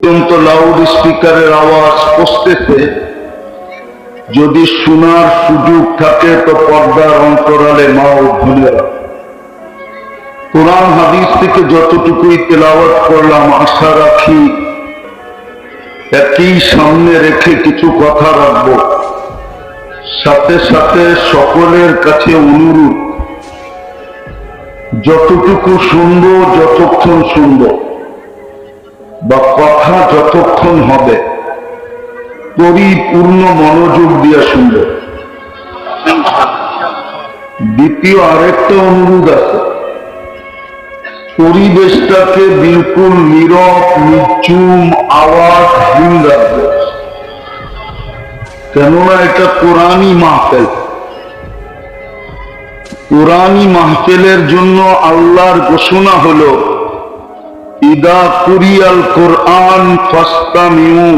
Loud স্পিকারের আওয়াজ পৌঁছতেছে, যদি শোনার সুযোগ থাকে তো পর্দার অন্তরালে মা ও বোনেরা কোরআন হাদিস থেকে যতটুকুই তেলাওয়াত করলাম, আশা রাখি একই সামনে রেখে কিছু কথা রাখবো। সাথে সাথে সকলের কাছে অনুরোধ, যতটুকু শুনবো, যতক্ষণ শুনবো বা কথা যতক্ষণ হবে, পরিপূর্ণ মনোযোগ দিয়ে শুনবো। দ্বিতীয় আরেকটা অনুরোধ আছে, পরিবেশটাকে বিলকুল নীরব, নির্জুম, আওয়াজহীন রাখবে, কেননা এটা কোরআনী মাহফিল। কোরআনী মাহফিলের জন্য আল্লাহর ঘোষণা হলো, ইদা কুরিয়াল কোরআন ফাসতামিউ,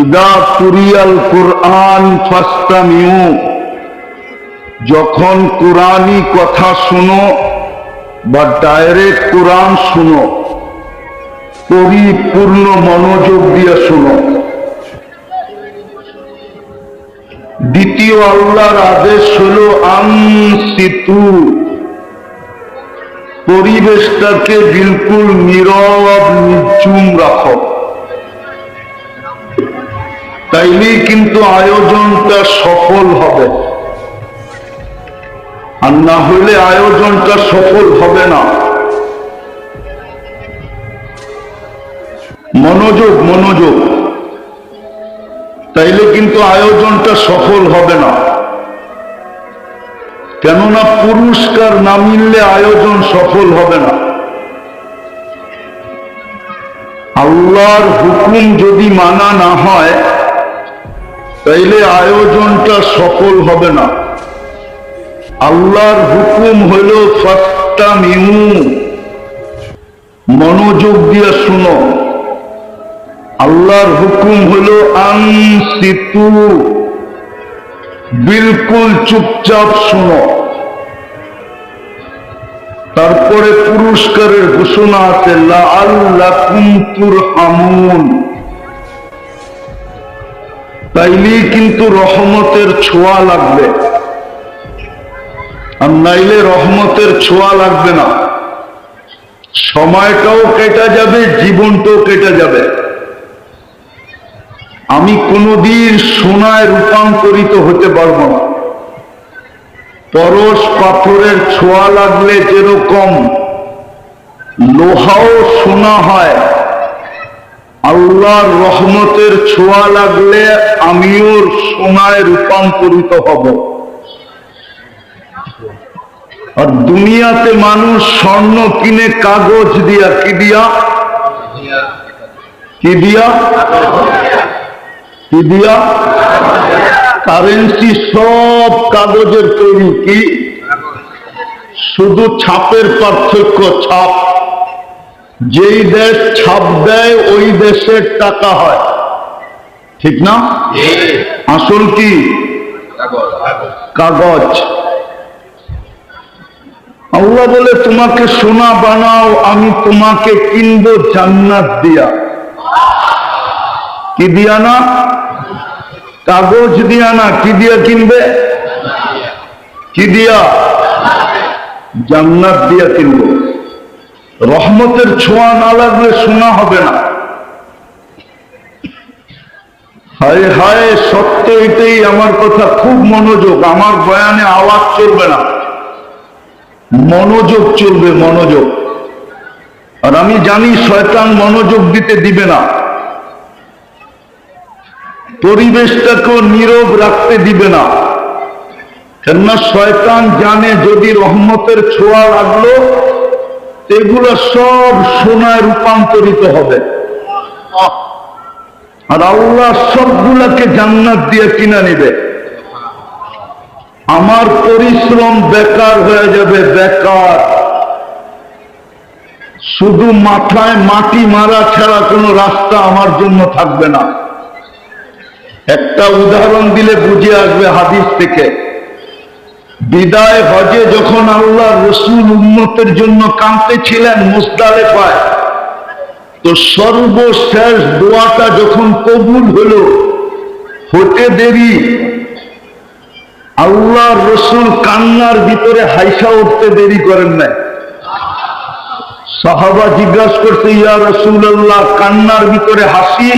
ইদা কুরিয়াল কোরআন ফাসতামিউ, যখন কোরআনী কথা শুনো বা ডাইরেক্ট কোরআন শুনো, পরিপূর্ণ মনোযোগ দিয়ে শুনো। দ্বিতীয় আল্লাহর আদেশ হলো আনসিতু, পরিবেশটাকে বিলকুল নীরব, নির্জুম রাখো। তাইলেই কিন্তু আয়োজনটা সফল হবে, আর না হলে আয়োজনটা সফল হবে না। মনোযোগ, মনোযোগ, তাইলে কিন্তু আয়োজনটা সফল হবে না। কেননা পুরস্কার না মিললে আয়োজন সফল হবে না। আল্লাহর হুকুম যদি মানা না হয়, তাইলে আয়োজনটা সফল হবে না। আল্লাহর হুকুম হইল ফাসতামিউ, মনোযোগ দিয়ে শুনো। আল্লাহর হুকুম হলো আনসিতু, বিলকুল চুপচাপ শুনো। তারপরে পুরস্কারের ঘোষণা আছে, লাআল্লাকুম তুরহামুন, তাইলেই কিন্তু রহমতের ছোঁয়া লাগবে, আর নাইলে রহমতের ছোঁয়া লাগবে না। সময়টাও কেটে যাবে, জীবনটাও কেটে যাবে। আমি কোনদিন সোনায় রূপান্তরিত হতে পারবো না। পরশ পাথরের ছোঁয়া লাগলে যেরকম লোহাও সোনা হয়, আল্লাহর রহমতের ছোঁয়া লাগলে আমিও সোনায় রূপান্তরিত হব। আর দুনিয়াতে মানুষ স্বর্ণ কিনে কাগজ দিয়া, কি দিয়া, কি দিয়া, কি দিয়া, কারেন্সি সব কাগজের তৈরি। কি শুধু ছাপের পার্থক্য, ছাপ। যেই দেশ ছাপ দেয় ওই দেশের টাকা হয়, ঠিক না? আসল কি? কাগজ। আল্লাহ বলে, তোমাকে সোনা বানাও, আমি তোমাকে কিনবো জান্নাত দিয়া। কি দিয়া না? কাগজ দিয়া না। কি দিয়া কিনবে? কি দিয়া? জান্নাত দিয়া কিনবো। রহমতের ছোঁয়া না লাগলে সোনা হবে না। হায় হায়, সত্য এটাই। আমার কথা খুব মনোযোগ, আমার বয়ানে আওয়াজ চলবে না, মনোযোগ চলবে, মনোযোগ। আর আমি জানি শয়তান মনোযোগ দিতে দিবে না, পরিবেশটাকেও নীরব রাখতে দিবে না। কেননা শয়তান জানে যদি রহমতের ছোঁয়া লাগলো, এগুলো সব সোনায় রূপান্তরিত হবে, আর আল্লাহ সবগুলাকে জান্নাত দিয়ে কিনা নিবে। আমার পরিশ্রম বেকার হয়ে যাবে, বেকার। শুধু মাথায় মাটি মারা ছাড়া কোনো রাস্তা আমার জন্য থাকবে না। একটা উদাহরণ দিলে বুঝে আসবে হাদিস থেকে। বিদায় হজে যখন আল্লাহ রসুল উম্মতের জন্য কাঁদতেছিলেন মুজদালিফায়, তো সর্বশেষ দোয়াটা যখন কবুল হলো, হতে দেরি আল্লাহ রসুল কান্নার ভিতরে হাইসা উঠতে দেরি করেন নাই। সাহাবা জিজ্ঞাসা করছে, ইয়া রাসূলুল্লাহ, কান্নার ভিতরে হাসি,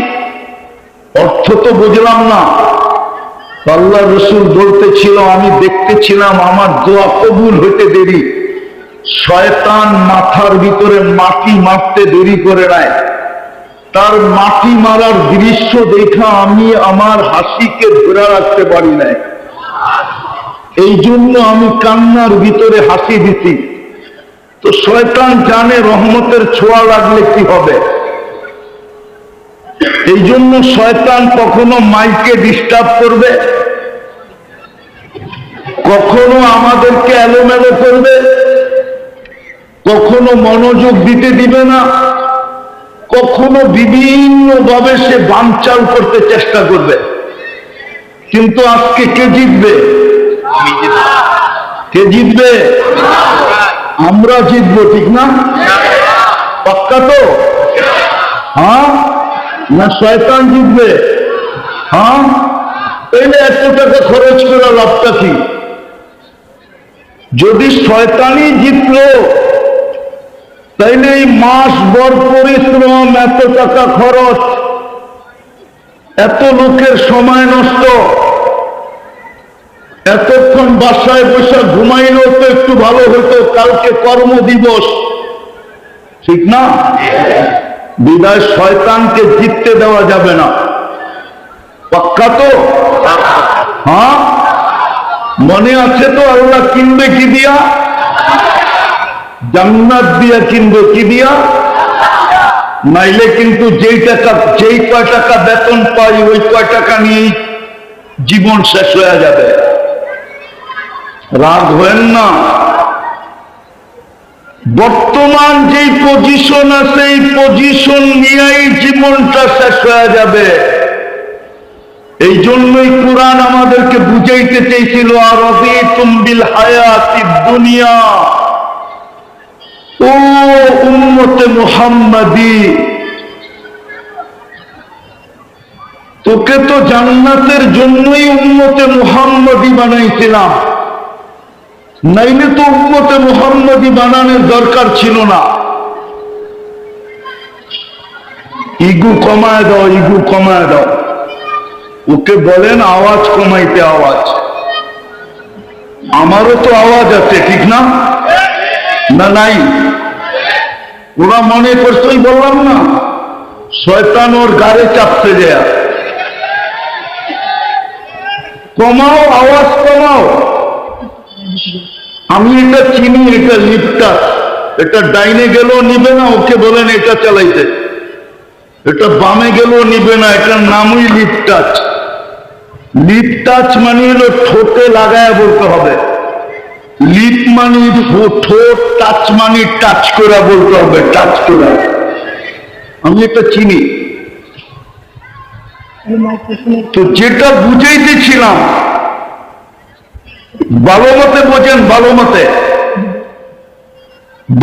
অর্থ তো বুঝলাম না। আল্লাহ রসুল বলতেছিল, আমি দেখতেছিলাম আমার দোয়া কবুল হতে দেরি, শয়তান মাথার ভিতরে মাটি মারতে দেরি করে নাই, তার মাটি মারার দৃশ্য দেখা আমি আমার হাসিকে ধরে রাখতে পারি নাই, এই জন্য আমি কান্নার ভিতরে হাসি দিছি। তো শয়তান জানে রহমতের ছোঁয়া লাগলে কি হবে, এই জন্য শয়তান কখনো মাইকে ডিস্টার্ব করবে, কখনো আমাদেরকে এলোমেলো করবে, কখনো মনোযোগ দিতে দিবে না, কখনো বিভিন্ন ভাবে সে বানচাল করতে চেষ্টা করবে। কিন্তু আজকে কে জিতবে? কে জিতবে? আমরা জিতবো, ঠিক না? পাক্কা তো? হ্যাঁ না শয়তান জিতবে? হ্যাঁ। তাইলে 100 টাকা খরচ করে লাভটা কি? যদি শয়তানই জিতলো, তাইলে এই মাস ভর পরিশ্রম, এত টাকা খরচ, এত লোকের সময় নষ্ট, এতক্ষণ বাসায় বসে ঘুমাইলেও তো একটু ভালো হতো, কালকে কর্মদিবস, ঠিক না? বিদায় শয়তানকে জিততে দেওয়া যাবে না, পাক্কা তো? হ্যাঁ, মনে আছে তো? আল্লাহ কিনবে কি দিয়া? জান্নাত দিয়া কিনবে, কি দিয়া? নাইলে কিন্তু যেই কয় টাকা বেতন পাই ওই কয় টাকা নিয়েই জীবন শেষ হয়ে যাবে। রাগ হবেন না, বর্তমান যেই পজিশন আছে এই পজিশন নিয়েই জীবনটা শেষ হয়ে যাবে। এই জন্যই কোরআন আমাদেরকে বুঝাইতে চেয়েছিল, আরাদিতুম বিল হায়াতিদ দুনিয়া, ও উম্মতে মুহাম্মাদি, তোকে তো জান্নাতের জন্যই উম্মতে মুহাম্মাদি বানাইছিলাম, নাইলে তো উম্মতে মুহাম্মাদি বানানোর দরকার ছিল না। ইগু কমায় দাও, ইগু কমায় দাও। ওকে বলেন আওয়াজ কমাইতে। আওয়াজ, আমারও তো আওয়াজ আছে, ঠিক না? না নাই? ওরা মনে করছে, ওই বললাম না, শয়তান ওর গাড়ে চাপতে যায়। কমাও, আওয়াজ কমাও। আমি এটা চিনি, এটা লিপটাচ, এটা ডাইনে গেলেও নিবে না, ওকে বলেন এটা চালাইতে। এটা বামে গেলেও নিবে না, এটার নামই লিপটাচ। লিপটাচ মানে হলো ঠোঁটে লাগায় বলতে হবে, লিপ মানে ঠোঁট, টাচ মানে টাচ করে বলতে হবে, টাচ করে। আমি এটা চিনি। তো যেটা বুঝাইতেছিলাম, ভালো মতে বোঝেন, ভালো মতে,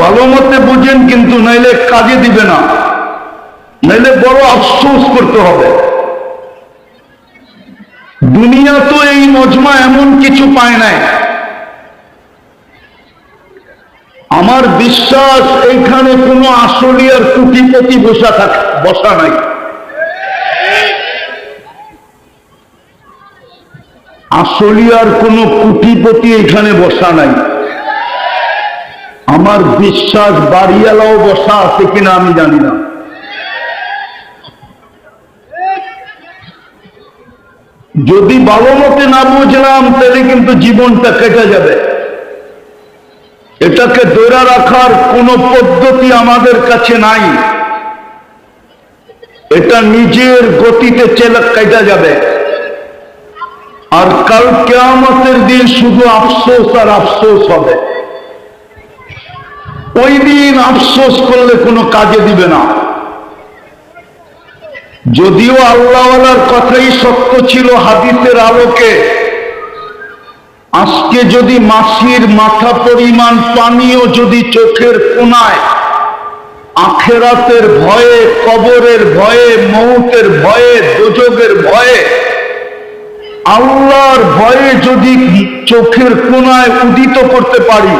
ভালো মতে বোঝেন, কিন্তু নাইলে কাজে দিবে না, নাইলে বড় আফসোস করতে হবে। দুনিয়া তো এই মজমা এমন কিছু পায় নাই। আমার বিশ্বাস এইখানে কোনো আসলিয়ার কুটিপতি বসা নাই। আসলিয়ার কোনো কুটিপতি এখানে বসা নাই। আমার বিশ্বাস বাড়িওয়ালাও বসা আছে কিনা আমি জানি না। যদি ভালো মতে না বুঝলাম, তাহলে কিন্তু জীবনটা কেটে যাবে। এটাকে ধরে রাখার কোনো পদ্ধতি আমাদের কাছে নাই। এটা নিজের গতিতে কেটে যাবে। আর কাল কিয়ামতের দিন শুধু আফসোস আর আফসোস হবে। ওই দিন আফসোস করলে কোনো কাজে দিবে না। যদিও আল্লাহওয়ালার কথাই সত্য ছিল হাদিসের আলোকে, আজকে যদি মাসির মাথা পরিমাণ পানিও যদি চোখের কোণায় আখেরাতের ভয়ে, কবরের ভয়ে, মৌতের ভয়ে, দোজখের ভয়ে, আল্লাহর ভয়ে যদি চোখের কোণায় উদিত করতে পারি,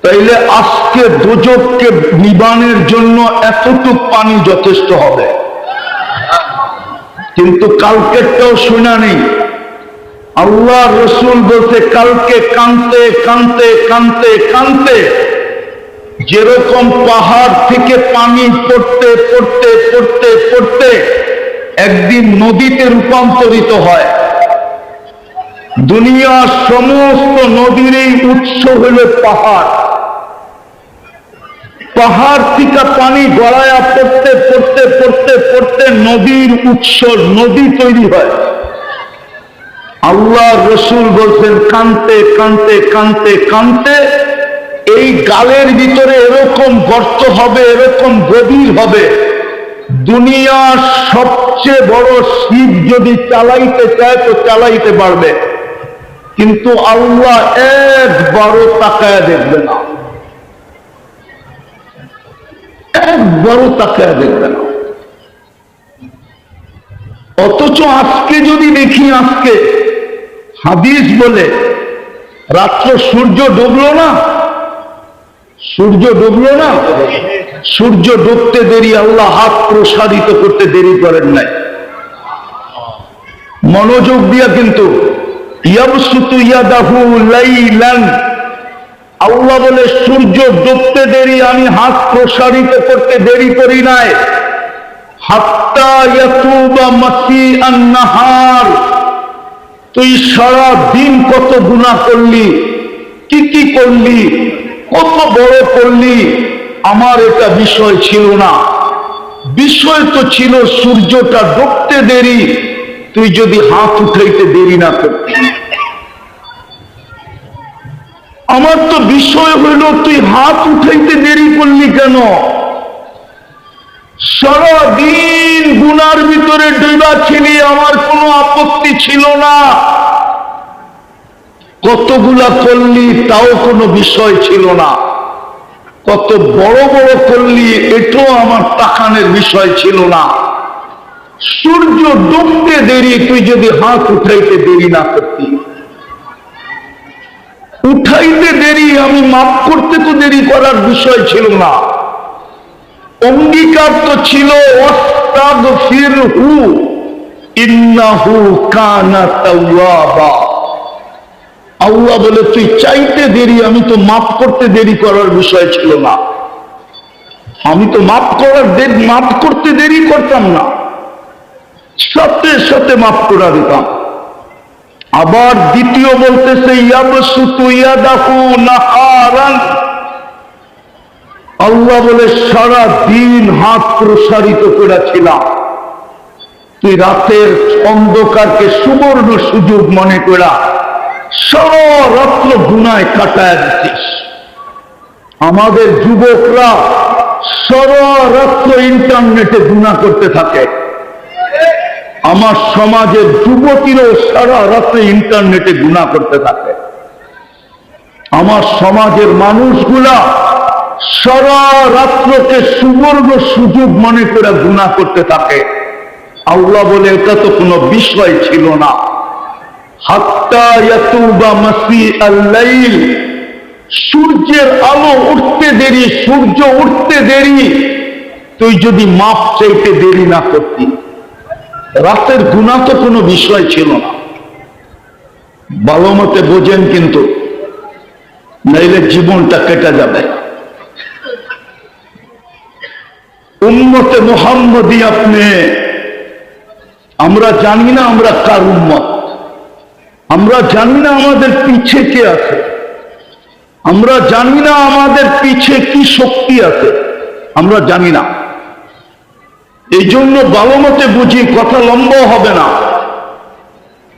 তাইলে আজকে দোজখকে নিবানের জন্য এতটুক পানি যথেষ্ট হবে। কিন্তু কালকেরটাও শোনা নেই। আল্লাহ রসুল বলতে কালকে কানতে কানতে কানতে কানতে যেরকম পাহাড় থেকে পানি পড়তে পড়তে পড়তে পড়তে একদিন নদীতে রূপান্তরিত হয়। দুনিয়ার সমস্ত নদীর এই উৎস হল পাহাড়। পাহাড় থেকে পানি গড়ায়া পড়তে পড়তে পড়তে পড়তে নদীর উৎস, নদী তৈরি হয়। আল্লাহ রসুল বলছেন কানতে কানতে কানতে কানতে এই গালের ভিতরে এরকম গর্ত হবে, এরকম গভীর হবে, দুনিয়ার সবচেয়ে বড় শিপ যদি চালাইতে চায় তো চালাইতে পারবে, কিন্তু আল্লাহ একবারও তাকায়া দেখবে না, একবারও তাকায়া দেখবে না। অথচ আজকে যদি দেখি, আজকে হাদিস বলে রাত্র সূর্য ডুবলো না, সূর্য ডুবলো না, সূর্য ডুবতে দেরি আল্লাহ হাত প্রসারিত করতে দেরি করেন নাই। মনোযোগ দিয়া কিন্তু ইয়াবসুতু ইয়াদাহু লাইলান, আল্লাহ বলে সূর্য ডুবতে দেরি, আমি হাত প্রসারিত করতে দেরি করি নাই। হাত্তা ইয়াতুবা মাসিআন নাহার, তুই সারা দিন কত গুনাহ করলি, কি কি করলি, কত বড় করলি, আমার এটা বিষয় ছিল না। বিষয় তো ছিল সূর্যটা ডুবতে দেরি, তুই যদি হাত উঠাইতে দেরি না করতি। আমার তো বিষয় হইল তুই হাত উঠাইতে দেরি করলি কেন? সারাদিন গুনার ভিতরে ডুবা ছিলি, আমার কোনো আপত্তি ছিল না। কতগুলা করলি তাও কোনো বিষয় ছিল না, কত বড় বড় করলি এটাও আমার তাকানের বিষয় ছিল না। সূর্য ডুবতে দেরি, তুই যদি হাত উঠাইতে দেরি না করতি, উঠাইতে দেরি, আমি মাফ করতে তো দেরি করার বিষয় ছিল না। অঙ্গীকার তো ছিল ওয়াস্তাগফিরহু ইন্নাহু কানা তাওয়াবা। আল্লাহ বলে তুই চাইতে দেরি, আমি তো মাফ করতে দেরি করার বিষয় ছিল না। আমি তো মাফ করতে দেরি করতাম না, সাথে সাথে মাফ করে দিতাম। আবার দ্বিতীয় বলতেছে ইয়াবসুতু ইয়াদাহু নাহারান, আল্লাহ বলে সারা দিন হাত প্রসারিত করেছিলাম, তুই রাতের অন্ধকারকে সুবর্ণ সুযোগ মনে করা সারা রাত্র গুনায় কাটায় দিচ্ছিস। আমাদের যুবকরা সারা রাত্র ইন্টারনেটে গুনাহ করতে থাকে, আমার সমাজের যুবতীরাও সারা রাত্রে ইন্টারনেটে গুনাহ করতে থাকে। আমার সমাজের মানুষগুলা সারা রাত্রকে সুবর্ণ সুযোগ মনে করে গুনাহ করতে থাকে। আল্লাহ বলে এটা তো কোনো বিষয় ছিল না। হাত্তা ইয়াতুবা মাসিআল লাইল, সূর্যের আলো উঠতে দেরি, সূর্য উঠতে দেরি, তুই যদি মাপ চাইতে দেরি না করতি, রাতের গুনাহ তো কোনো বিষয় ছিল না। ভালো মতে বোঝেন কিন্তু, নাইলে জীবনটা কেটে যাবে। উম্মতে মুহাম্মদী আপনি, আমরা জানি না আমরা কার উম্মত, আমরা জানি না আমাদের পিছে কে আছে, আমরা জানি না আমাদের পিছে কি শক্তি আছে, আমরা জানি না। এই জন্য ভালো মতে বুঝি, কথা লম্বা হবে না।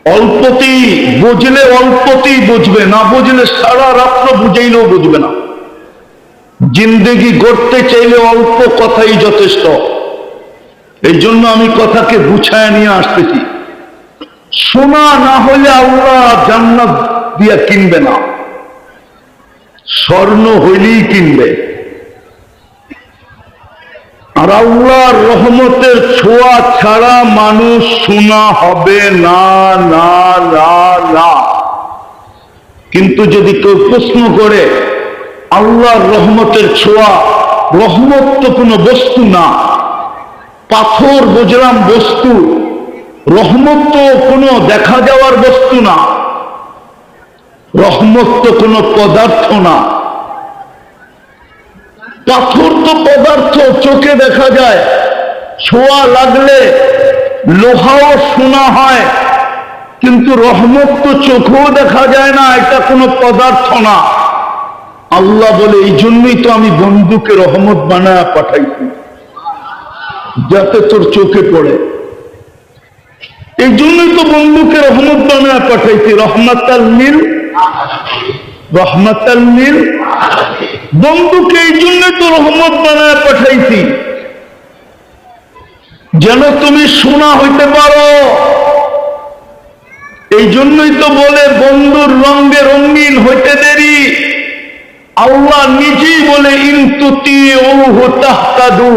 অল্পতেই বুঝলে অল্পতেই বুঝবে, না বুঝলে সারা রাত্র বুঝাইলেও বুঝবে না। জিন্দেগি গড়তে চাইলে অল্প কথাই যথেষ্ট। এই জন্য আমি কথাকে গুছায় নিয়ে আসতেছি। শোনা না হলে আল্লাহ জান্নাত দিয়া কিনবে না, স্বর্ণ হইলেই কিনবে। আর আল্লাহর রহমতের ছোঁয়া ছাড়া মানুষ সোনা হবে না, না, না, না। কিন্তু যদি কেউ প্রশ্ন করে আল্লাহর রহমতের ছোঁয়া, রহমত তো কোনো বস্তু না, পাথর বুঝলাম বস্তু, রহমত তো কোনো দেখা যাওয়ার বস্তু না, রহমত তো কোনো পদার্থ না। পাথর তো পদার্থ, চোখে দেখা যায়, ছোঁয়া লাগলে লোহাও শোনা হয়, কিন্তু রহমত তো চোখেও দেখা যায় না, এটা কোনো পদার্থ না। আল্লাহ বলে এই জন্যই তো আমি বন্ধুকে রহমত বানায়া পাঠাইছি, যাতে তোর চোখে পড়ে। এই জন্যই তো বন্ধুকে রহমত বানায়া পাঠাইছি, রহমাতাল লিল, রহমাতাল লিল। বন্ধুকে এই জন্যই তো রহমত বানায়া পাঠাইছি, যেন তুমি সোনা হইতে পারো। এই জন্যই তো বলে বন্ধুর রঙে রঙিন হইতে দেরি। আল্লাহ নিজেই বলে ইনতুতিউহু তাহতাদু,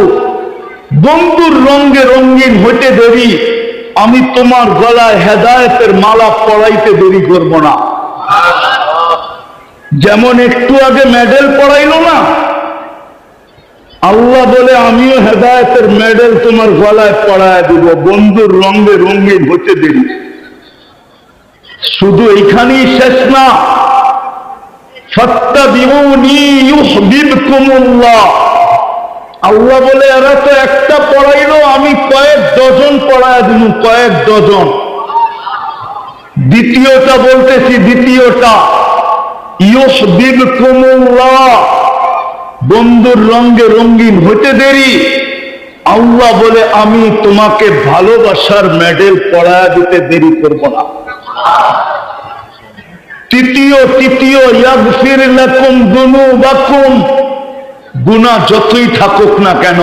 বন্ধুর রঙে রঙিন হইতে দেরি, আমি তোমার গলায় হেদায়েতের মালা পরাইতে দেরি করব না। যেমন একটু আগে মেডেল পরাইল না, আল্লাহ বলে আমিও হেদায়েতের মেডেল তোমার গলায় পরায় দিব, বন্ধুর রঙে রঙিন হইতে দেরি। শুধু এইখানেই শেষ না, ফাত্তাবিউনি ইউহিব্বুকুমুল্লাহ। আল্লাহ বলে এরা তো একটা পড়াইলো, আমি কয়েক ডজন পড়ায় দিব, কয়েক ডজন। দ্বিতীয়টা বলতেছি, দ্বিতীয়টা ইউহিব্বুকুমুল্লাহ, বন্ধুর রঙে রঙিন হইতে দেরি। আল্লাহ বলে আমি তোমাকে ভালোবাসার মেডেল পড়ায় দিতে দেরি করব না। তৃতীয় ইয়াগফির লাকুম যুনুবাকুম, গুনাহ যতই থাকুক না কেন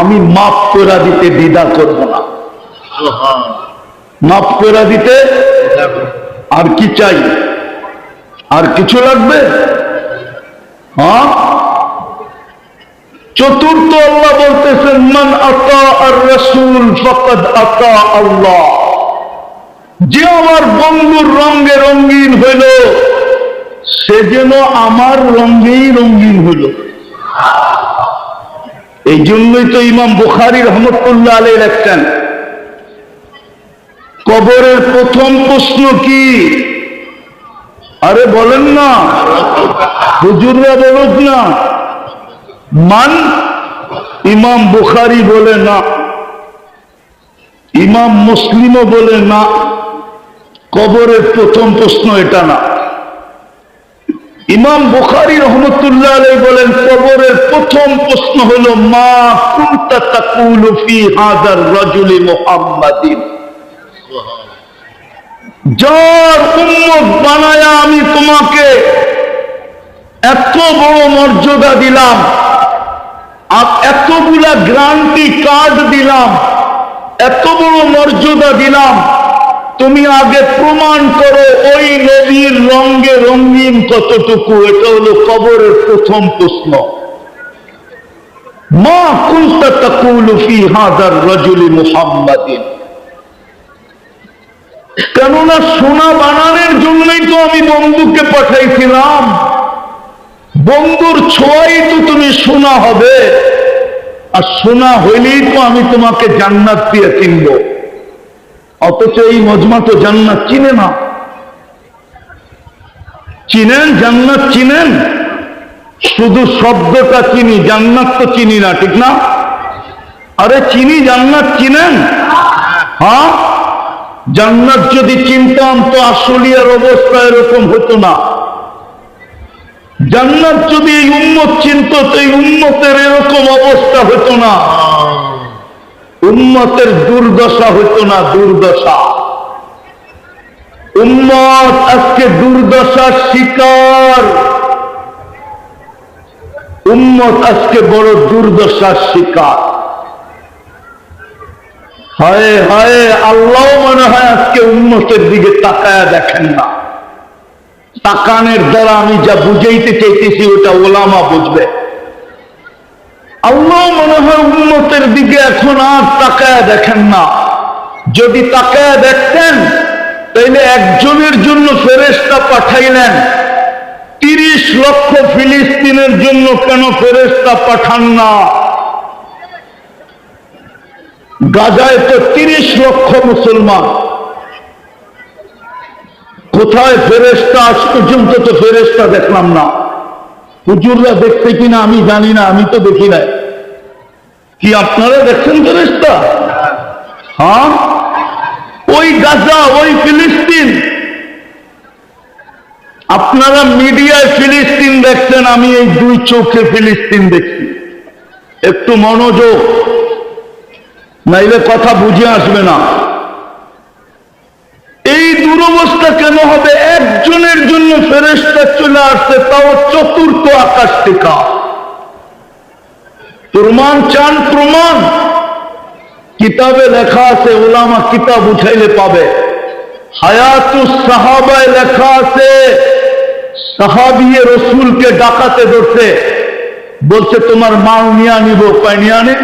আমি মাফ করে দিতে দ্বিধা করব না, মাফ করে দিতে। আর কি চাই? আর কিছু লাগবে? হ্যাঁ। চতুর্থ আল্লাহ বলতেছেন মান আতা আর রাসূল ফাকাদ আতা আল্লাহ, যে আমার বন্ধুর রঙে রঙিন হইল সে যেন আমার রঙেই রঙিন হইল। এই জন্যই তো ইমাম বুখারী রহমতুল্লাহ আলাইহি লেখছেন, কবরের প্রথম প্রশ্ন কি? আরে বলেন না, হুজুররা বলুক না। মান? ইমাম বুখারী বলে না, ইমাম মুসলিমও বলে না, কবরের প্রথম প্রশ্ন এটা না। ইমাম বুখারী রহমতুল্লাহ আলাইহি বলেন কবরের প্রথম প্রশ্ন হলো মা কুনতা তাকুলু ফি হাযার রাজুলি মুহাম্মাদিন, যার উম্মত বানায়া আমি তোমাকে এত বড় মর্যাদা দিলাম, আর এতগুলা গ্যারান্টি কার্ড দিলাম, এত বড় মর্যাদা দিলাম, তুমি আগে প্রমাণ করো ওই নবীর রঙে রঙিন কতটুকু। এটা হলো কবরের প্রথম প্রশ্ন। মা কুনতা তাকুলু ফি হাযার রাজুলি মুহাম্মাদিন, কেননা সোনা বানানোর জন্যই তো আমি বন্ধুকে পাঠাইছিলাম, বন্ধুর ছোঁয়াই তো তুমি সোনা হবে, আর সোনা হইলেই তো আমি তোমাকে জান্নাত দিয়ে কিনব। অথচ এই মজমা তো জান্নাত চিনে না। চিনেন জান্নাত? চিনেন? শুধু শব্দটা চিনি, জান্নাত তো চিনি না, ঠিক না? আরে চিনি, জান্নাত চিনেন? হ্যাঁ, জান্নাত যদি চিনতাম তো আসলিয়ার অবস্থা এরকম হতো না। জান্নাত যদি এই উম্মত চিনত তো এই উম্মতের এরকম অবস্থা হতো না, উম্মতের দুর্দশা হতো না, দুর্দশা। উম্মত আজকে দুর্দশার শিকার, উম্মত আজকে বড় দুর্দশার শিকার। হায় হায়, আল্লাহ মনে হয় আজকে উম্মতের দিকে তাকায়া দেখেন না। তাকানের দ্বারা আমি যা বুঝাইতে চাইতেছি ওটা ওলামা বুঝবে। আল্লাহ মনে হয় উম্মতের দিকে এখন আর তাকায় দেখেন না। যদি তাকায় দেখতেন তাইলে একজনের জন্য ফেরেশতা পাঠাইলেন, 30 লক্ষ ফিলিস্তিনের জন্য কেন ফেরেশতা পাঠান না? গাজায় তো 30 লক্ষ মুসলমান, কোথায় ফেরেশতা? আজ পর্যন্ত তো ফেরেশতা দেখলাম না। হুজুররা দেখছে কিনা আমি জানি না, আমি তো দেখি নাই। কি আপনারা দেখছেন ফেরেশতা? হ্যাঁ, ওই গাজা, ওই ফিলিস্তিন। আপনারা মিডিয়ায় ফিলিস্তিন দেখছেন, আমি এই 2 চোখে ফিলিস্তিন দেখছি। একটু মনোযোগ, নাইলে কথা বুঝে আসবে না। এই দুরবস্থা কেন হবে? একজনের জন্য ফেরেশতা চলে আসছে, তাও 4র্থ আকাশ থেকে। প্রমাণ চান? প্রমাণ কিতাবে লেখা আছে, ওলামা কিতাব উঠাইলে পাবে। হায়াতুস সাহাবায় লেখা আছে, সাহাবিয়ে রসুলকে ডাকাতে ধরছে, বলছে তোমার মাল নিয়ে নিব। কয় নিয়ে আনে?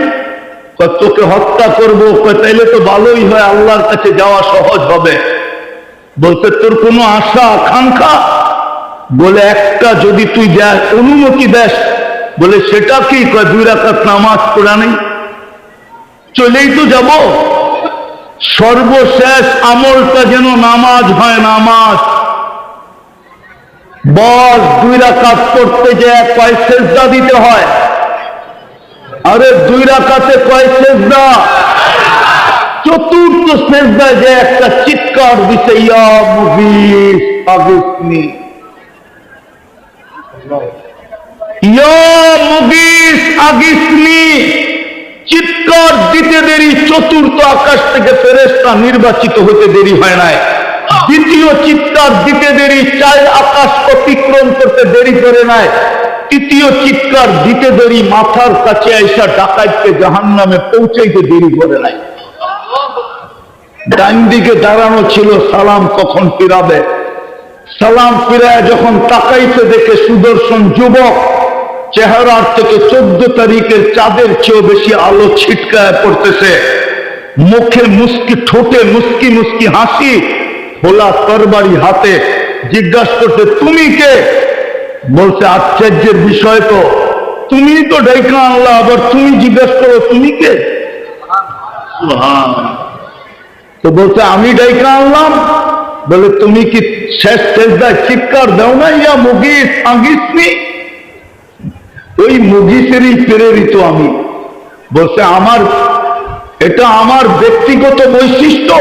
তোকে হত্যা করবো। তাইলে তো ভালোই হয়, আল্লাহর কাছে যাওয়া সহজ হবে। বলতে তোর কোনো আশা আকাঙ্ক্ষা? বলে একটা, যদি তুই অনুমতি দেস। বলে সেটা কি? 2 রাকাত নামাজ পড়া নেই, চলেই তো যাব। সর্বশেষ আমলটা যেন নামাজ হয়। নামাজ বস 2 রাকাত পড়তে যে কয় সেজদা দিতে হয়? আরে 2 রাকাতে কয় সেজদা? 4র্থ সেজদায় যে একটা চিৎকার দিছে, ইয়া মুগীস আগিসনি, ইয়া মুগীস আগিসনি। চিৎকার দিতে দেরি, 4র্থ আকাশ থেকে ফেরেশতা নির্বাচিত হতে দেরি হয় নাই। দ্বিতীয় চিৎকার দিতে দেরি, 4 আকাশ অতিক্রম করতে দেরি করে নাই। তৃতীয় চিৎকার দিতে দেরি, মাথার কাছে আইসা ডাকাতকে জাহান্নামে পৌঁছাইতে দেরি করে নাই। ডান দিকে দাঁড়ানো ছিল, সালাম কখন ফিরাবে? সালাম ফিরায় যখন তাকাইতে দেখে সুদর্শন যুবক, চেহারার থেকে 14 তারিখের চাঁদের চেয়েও বেশি আলো ছিটকায় পড়তেছে, মুখে মুস্কি, ঠোঁটে মুস্কি মুস্কি হাসি, খোলা তরবারি হাতে। জিজ্ঞাসা করতে, তুমি কে? বলছে আশ্চর্যের বিষয় তো, তুমি তো ডাইকা আনলা, আবার তুমি জিজ্ঞাসা করো তুমি কে? তো বলছে আমি ডাইকা আনলাম। বলে তুমি কি শেষ সেজদায় চিৎকার দাও না, ইয়া মুগীস আগিসনি? ওই মুগীসেরই প্রেরিত আমি। বলছে আমার এটা আমার ব্যক্তিগত বৈশিষ্ট্য?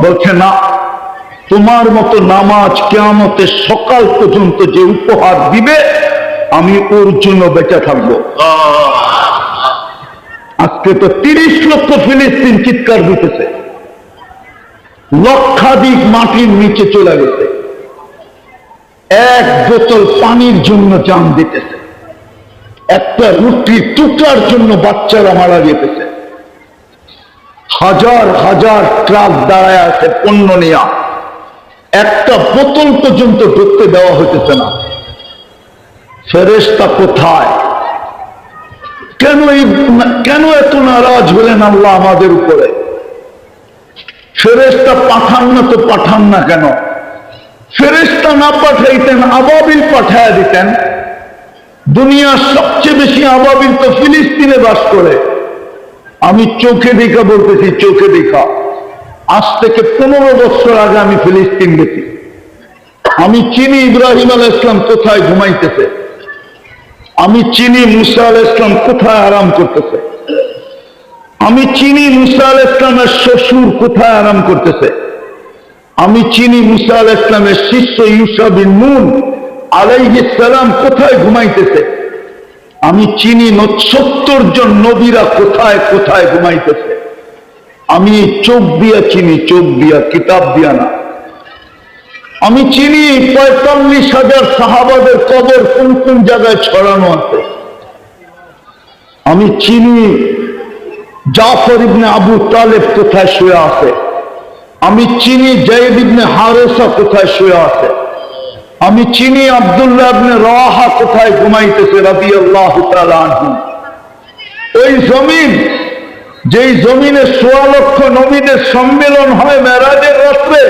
বলছে না, তোমার মতো নামাজ কিয়ামতের সকাল পর্যন্ত যে উপহার দিবে, আমি ওর জন্য বেঁচে থাকবো। আজকে তো 30 লক্ষ ফিলিস্তিন চিৎকার দিতেছে, লক্ষাধিক মাটির নিচে চলে গেছে, 1 বোতল পানির জন্য জান দিতেছে, একটা রুটির টুকরার জন্য বাচ্চারা মারা যেতেছে, হাজার হাজার ট্রাক দাঁড়ায় আছে পণ্য নেয়া, একটা বোতল পর্যন্ত ঢুকতে দেওয়া হইতেছে না। ফেরেশতা কোথায়? কেন এত নারাজ হলেন আল্লাহ আমাদের উপরে? ফেরেশতা পাঠান না তো পাঠান না কেন? ফেরেশতা না পাঠাইতেন, আবাবিল পাঠায়া দিতেন। দুনিয়ার সবচেয়ে বেশি আবাবিল তো ফিলিস্তিনে বাস করে। আমি চোখে দেখা বলতেছি, চোখে দেখা। আজ থেকে 15 বছর আগে আমি ফিলিস্তিন গেছি। আমি চিনি ইব্রাহিম আলাইহিস সালাম কোথায় ঘুমাইতেছে, আমি চিনি মুসা আলাইহিস সালাম কোথায় আরাম করতেছে, আমি চিনি মুসা আলাইহিস সালামের শ্বশুর কোথায় আরাম করতেছে, আমি চিনি মুসা আলাইহিস সালামের শিষ্য ইউসা বিন নুন আলাইহিস সালাম কোথায় ঘুমাইতেছে, আমি চিনি 70 জন নবীরা কোথায় কোথায় ঘুমাইতেছে। আমি চোখ দিয়া চিনি, চোখ দিয়া, কিতাব দিয়া না। আমি চিনি 45,000 সাহাবাদের কবর কোন কোন জায়গায় ছড়ানো আছে। আমি চিনি জাফর ইবনে আবু তালেব কোথায় শুয়ে আছে। আমি চিনি যায়েদ ইবনে হারেসা কোথায় শুয়ে আছে। আমি চিনি আব্দুল্লাহ ইবনে রাওয়াহা কোথায় ঘুমাইতেছে রাদিয়াল্লাহু তাআলা আনহু। ওই জমিন, যেই জমিনে ১৬ লক্ষ নবীদের সম্মেলন হয় মেরাজের রাত্রে,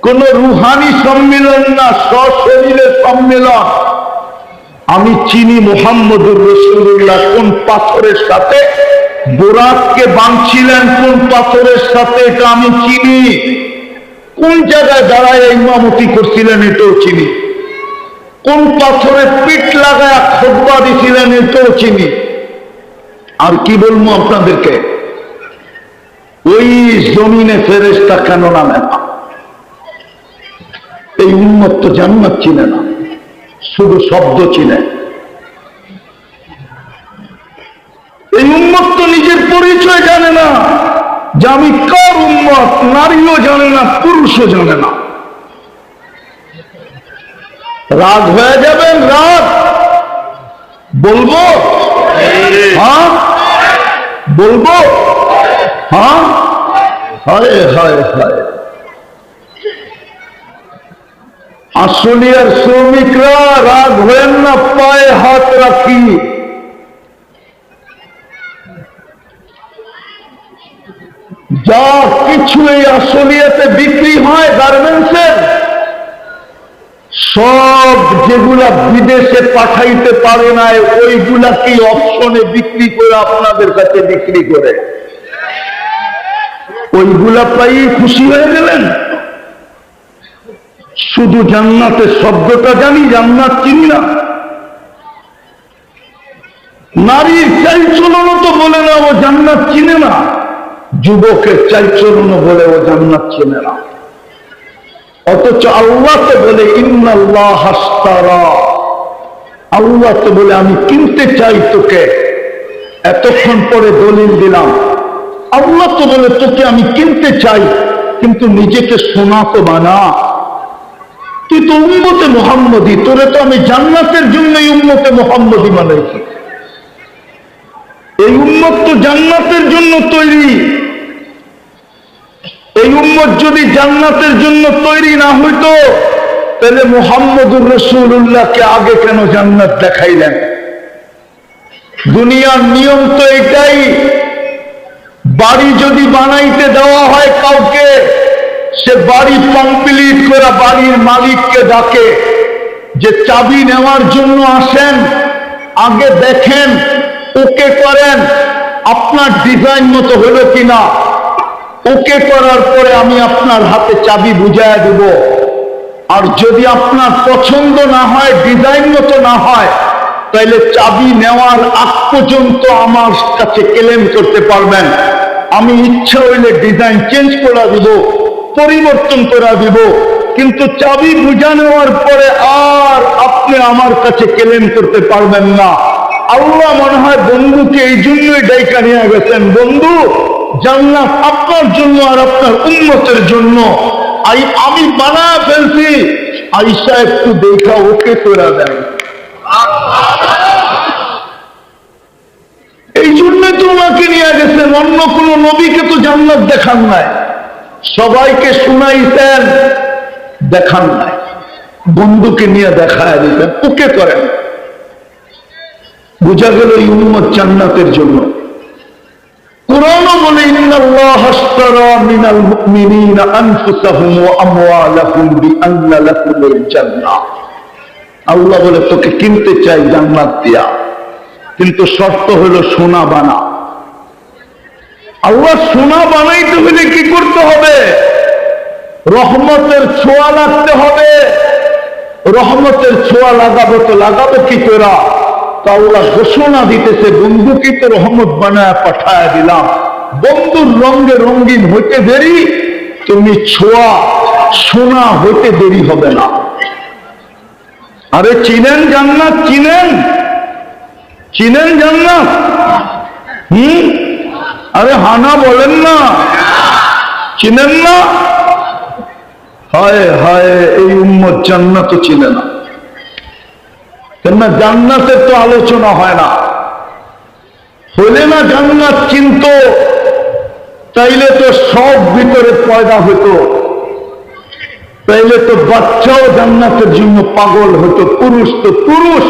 কোন রুহানি সম্মেলন না, সশরীরে সম্মেলন। আমি চিনি মুহাম্মদুর রাসূলুল্লাহ কোন পাথরের সাথে বোরাককে বাঁধছিলেন, কোন পাথরের সাথে, এটা আমি চিনি। কোন জায়গায় দাঁড়ায় ইমামতি করছিলেন এটাও চিনি। কোন পাথরে পিঠ লাগায় খুতবা দিছিলেন এটাও চিনি। আর কি বলবো আপনাদেরকে? ওই জমিনে ফেরেশতা কেন নামে না? এই উম্মত তো জান্নাত চিনে না, শুধু শব্দ চিনে। এই উম্মত তো নিজের পরিচয় জানে না, যে আমি কার উম্মত। নারীও জানে না, পুরুষও জানে না। রাগ হয়ে যাবেন, রাগ বলবো? হ্যাঁ বলবো? হ্যাঁ, হায় হায় হায়। আসলিয়ার শ্রমিকরা রাগ হয়েন না, পায়ে হাত রাখি। যা কিছু এই আসলিয়াতে বিক্রি হয় গার্মেন্টসের, সব যেগুলা বিদেশে পাঠাইতে পারে না, ওইগুলা কি অপশনে বিক্রি করে আপনাদের কাছে বিক্রি করে, ওইগুলা পাই খুশি হয়ে গেলেন। শুধু জান্নাতের শব্দটা জানি, জান্নাত চিনি না। নারীর চালচলনও তো বলে না ও জান্নাত চিনে না, যুবকের চালচলনও বলে ও জান্নাত চিনে না। অথচ আল্লাহ তো বলে ইন্নাল্লাহ আশতারা, আল্লাহ তো বলে আমি কিনতে চাই তোকে। এতক্ষণ পরে দলিল দিলাম, আল্লাহ তো বলে তোকে আমি কিনতে চাই, কিন্তু নিজেকে সোনা তো বানা। তুই তো উম্মতে মুহাম্মদী, তোরে তো আমি জান্নাতের জন্যই উম্মতে মুহাম্মদী বানাইছি। এই উম্মত তো জান্নাতের জন্য তৈরি। এই উম্মত যদি জান্নাতের জন্য তৈরি না হইতো, তাহলে মুহাম্মদুর রাসূলুল্লাহকে আগে কেন জান্নাত দেখাইলেন? দুনিয়ার নিয়ম তো এটাই, বাড়ি যদি বানাইতে দেওয়া হয় কাউকে, সে বাড়ি কমপ্লিট করে বাড়ির মালিককে ডাকে যে চাবি নেওয়ার জন্য আসেন, আগে দেখেন, ওকে করেন আপনার ডিজাইন মতো হলো কিনা। ওকে করার পরে আমি আপনার হাতে চাবি বুঝায় দেব। আর যদি আপনার পছন্দ না হয়, ডিজাইন মতো না হয়, তাহলে চাবি নেওয়ার আগ পর্যন্ত আমার কাছে ক্লেম করতে পারবেন। আমি ইচ্ছা হইলে ডিজাইন চেঞ্জ করে দিব, পরিবর্তন করে দিব, কিন্তু চাবি বুঝা নেওয়ার পরে আর আপনি আমার কাছে ক্লেম করতে পারবেন না। আল্লাহ মনে হয় বন্ধুকে এই জন্যই ডাইকা নিয়ে গেছেন, বন্ধু জান্নাত আপনার জন্য আর আপনার উম্মতের জন্য। আমি বানায় ফেলছি, আয়েশা একটু দেখা ওকে করে দেন। এই জন্যই তো ওনাকে নিয়ে গেছেন, অন্য কোন নবীকে তো জান্নাত দেখান নাই, সবাইকে শুনাইছেন, দেখান নাই। বন্ধুকে নিয়ে দেখায় দিতেন, ওকে করেন। বোঝা গেল এই উম্মত জান্নাতের জন্য। কুরআনও বলে ইন্নাল্লাহ আশতারা মিনাল মুমিনিনা আনফুসাহুম ওয়া আমওয়ালাহুম বিআন্না লাকুমুল জান্নাহ। আল্লাহ বলে তোকে কিনতে চাই জান্নাত দিয়া, কিন্তু শর্ত হলো সোনা বানা। আল্লাহ সোনা বানাইতে হলে কি করতে হবে? রহমতের ছোঁয়া লাগতে হবে। রহমতের ছোঁয়া লাগাবো তো লাগাবো কি তোরা? আল্লাহ ঘোষণা দিতেছে, বন্ধুকে তো রহমত বানায় পাঠায় দিলাম। বন্ধুর রঙে রঙিন হইতে দেরি, তুমি ছোঁয়া সোনা হইতে দেরি হবে না। আরে চিনেন জান্নাত? চিনেন? চিনেন জান্নাত? আরে হানা বলেন না, চিনেন না? হায় হায়, এই উম্মত জান্নাত চিনে না। কেননা জান্নাতের তো আলোচনা হয় না। হলে না জান্নাত চিনত, তাইলে তো সব ভিতরে পয়দা হতো। তাইলে তো বাচ্চাও জান্নাতের জন্য পাগল হতো। পুরুষ তো পুরুষ,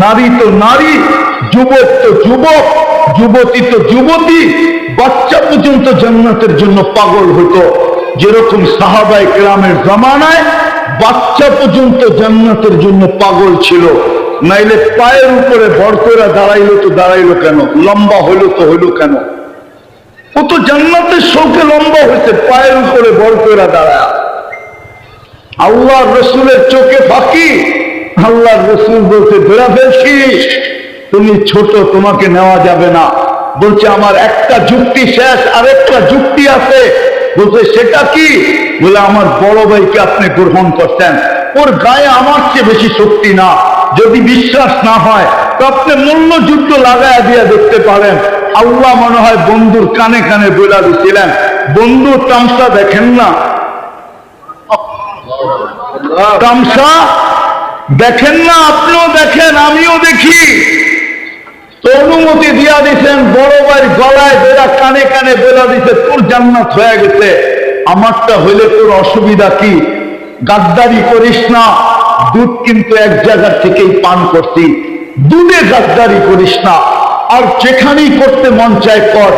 নারী তো নারী, যুবক তো যুবক, যুবতী তো যুবতী, বাচ্চা পর্যন্ত জান্নাতের জন্য পাগল হতো। যেরকম সাহাবায়ে কেরামের জামানায় বাচ্চা পর্যন্ত জান্নাতের জন্য পাগল ছিল। নাইলে পায়ের উপরে ভর করে দাঁড়াইলো তো দাঁড়াইলো কেন? লম্বা হইলো তো হইলো কেন? ও তো জান্নাতের শৌকে লম্বা হয়েছে, পায়ের উপরে ভর করে দাঁড়ায়। আল্লাহ রসুলের চোখে ফাঁকি। আল্লাহ রসুল বলতে ধরা ফেলছি, তুমি ছোট, তোমাকে নেওয়া যাবে না। বলছে আমার একটা যুক্তি শেষ, আরেকটা যুক্তি আছে। বলছে সেটা কি? বলে আমার বড় ভাইকে আপনি গ্রহণ করতেন, ওর গায়ে আমার চেয়ে বেশি শক্তি না। যদি বিশ্বাস না হয় তো আপনি মূল্য যুদ্ধ লাগায় দিয়ে দেখতে পারেন। আল্লাহ মনে হয় বন্ধুর কানে কানে বলে দিচ্ছিলেন, বন্ধু তামসা দেখেন না, তামসা দেখেন না, আপনিও দেখেন আমিও দেখি। তো অনুমতি দিয়া দিচ্ছেন, বড় ভাই গলায় বেড়া কানে কানে বেড়া দিচ্ছে, তোর জান্নাত হয়ে গেছে, আমারটা হইলে তোর অসুবিধা কি? গাদ্দারি করিস না, দুধ কিন্তু এক জায়গা থেকেই পান করছি, দুধে গাদ্দারি করিস না। আর যেখানেই করতে মন চায় কর,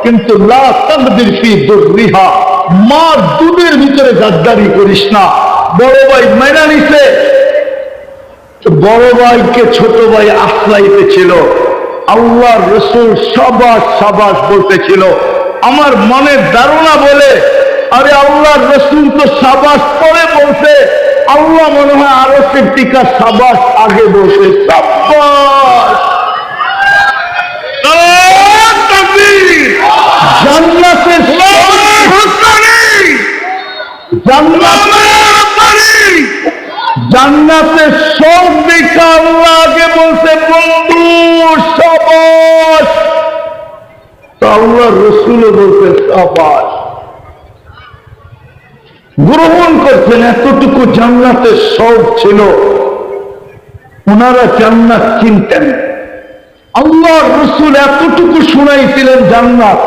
কিন্তু লা তাকদির ফি দুররিহা, মার দুধের ভিতরে গাদ্দারি করিস না। বড় ভাই মেনে নিছে। বড় ভাইকে ছোট ভাই আশ্রয়িতেছিল। আল্লাহ রসুল সাবাস সাবাস বলতেছিল। আমার মনের ধারণা বলে, আরে আল্লাহ রসুল তো সাবাস পরে বলছে, আল্লাহ মনে হয় আরো টিকা সাবাস আগে বলছে। সাবাস, জান্নাতের জান্নাতের সব দেখা আল্লাহ আগে বলছে বন্ধু সাবাস, আল্লাহ রসুলও বলছে সাবাস। গ্রহণ করছেন, এতটুকু জান্নাতের সব ছিল। ওনারা জান্নাত চিনতেন। আল্লাহ রসুল এতটুকু শুনাইছিলেন জান্নাত,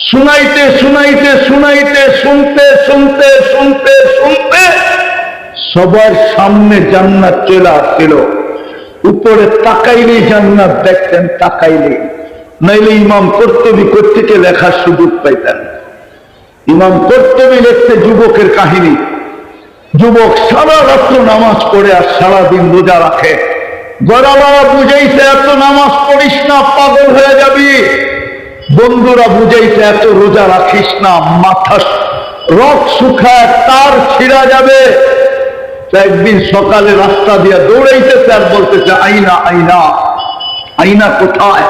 শুনাইতে শুনাইতে শুনাইতে শুনতে শুনতে শুনতে শুনতে সবার সামনে জান্নাত চলে আসছিল। উপরে তাকাইলেই জান্নাত দেখতেন, তাকাইলেই, নাইলে ইমাম কর্তবী কোত্থেকে লেখার সুযোগ পাইতেন। ইমাম কর্তবী লিখতে যুবকের কাহিনী। যুবক সারা রাত্র নামাজ পড়ে আর সারাদিন রোজা রাখে। গড়ালারা বুঝাইছে এত নামাজ পড়িস না, পাগল হয়ে যাবি। বন্ধুরা বুঝাইছে এত রোজা রাখিস না, মাথা রক শুকায়, তার ছিঁড়া যাবে। একদিন সকালে রাস্তা দিয়ে দৌড়াইতেছে আর বলতেছে আইনা আইনা, আইনা কোথায়?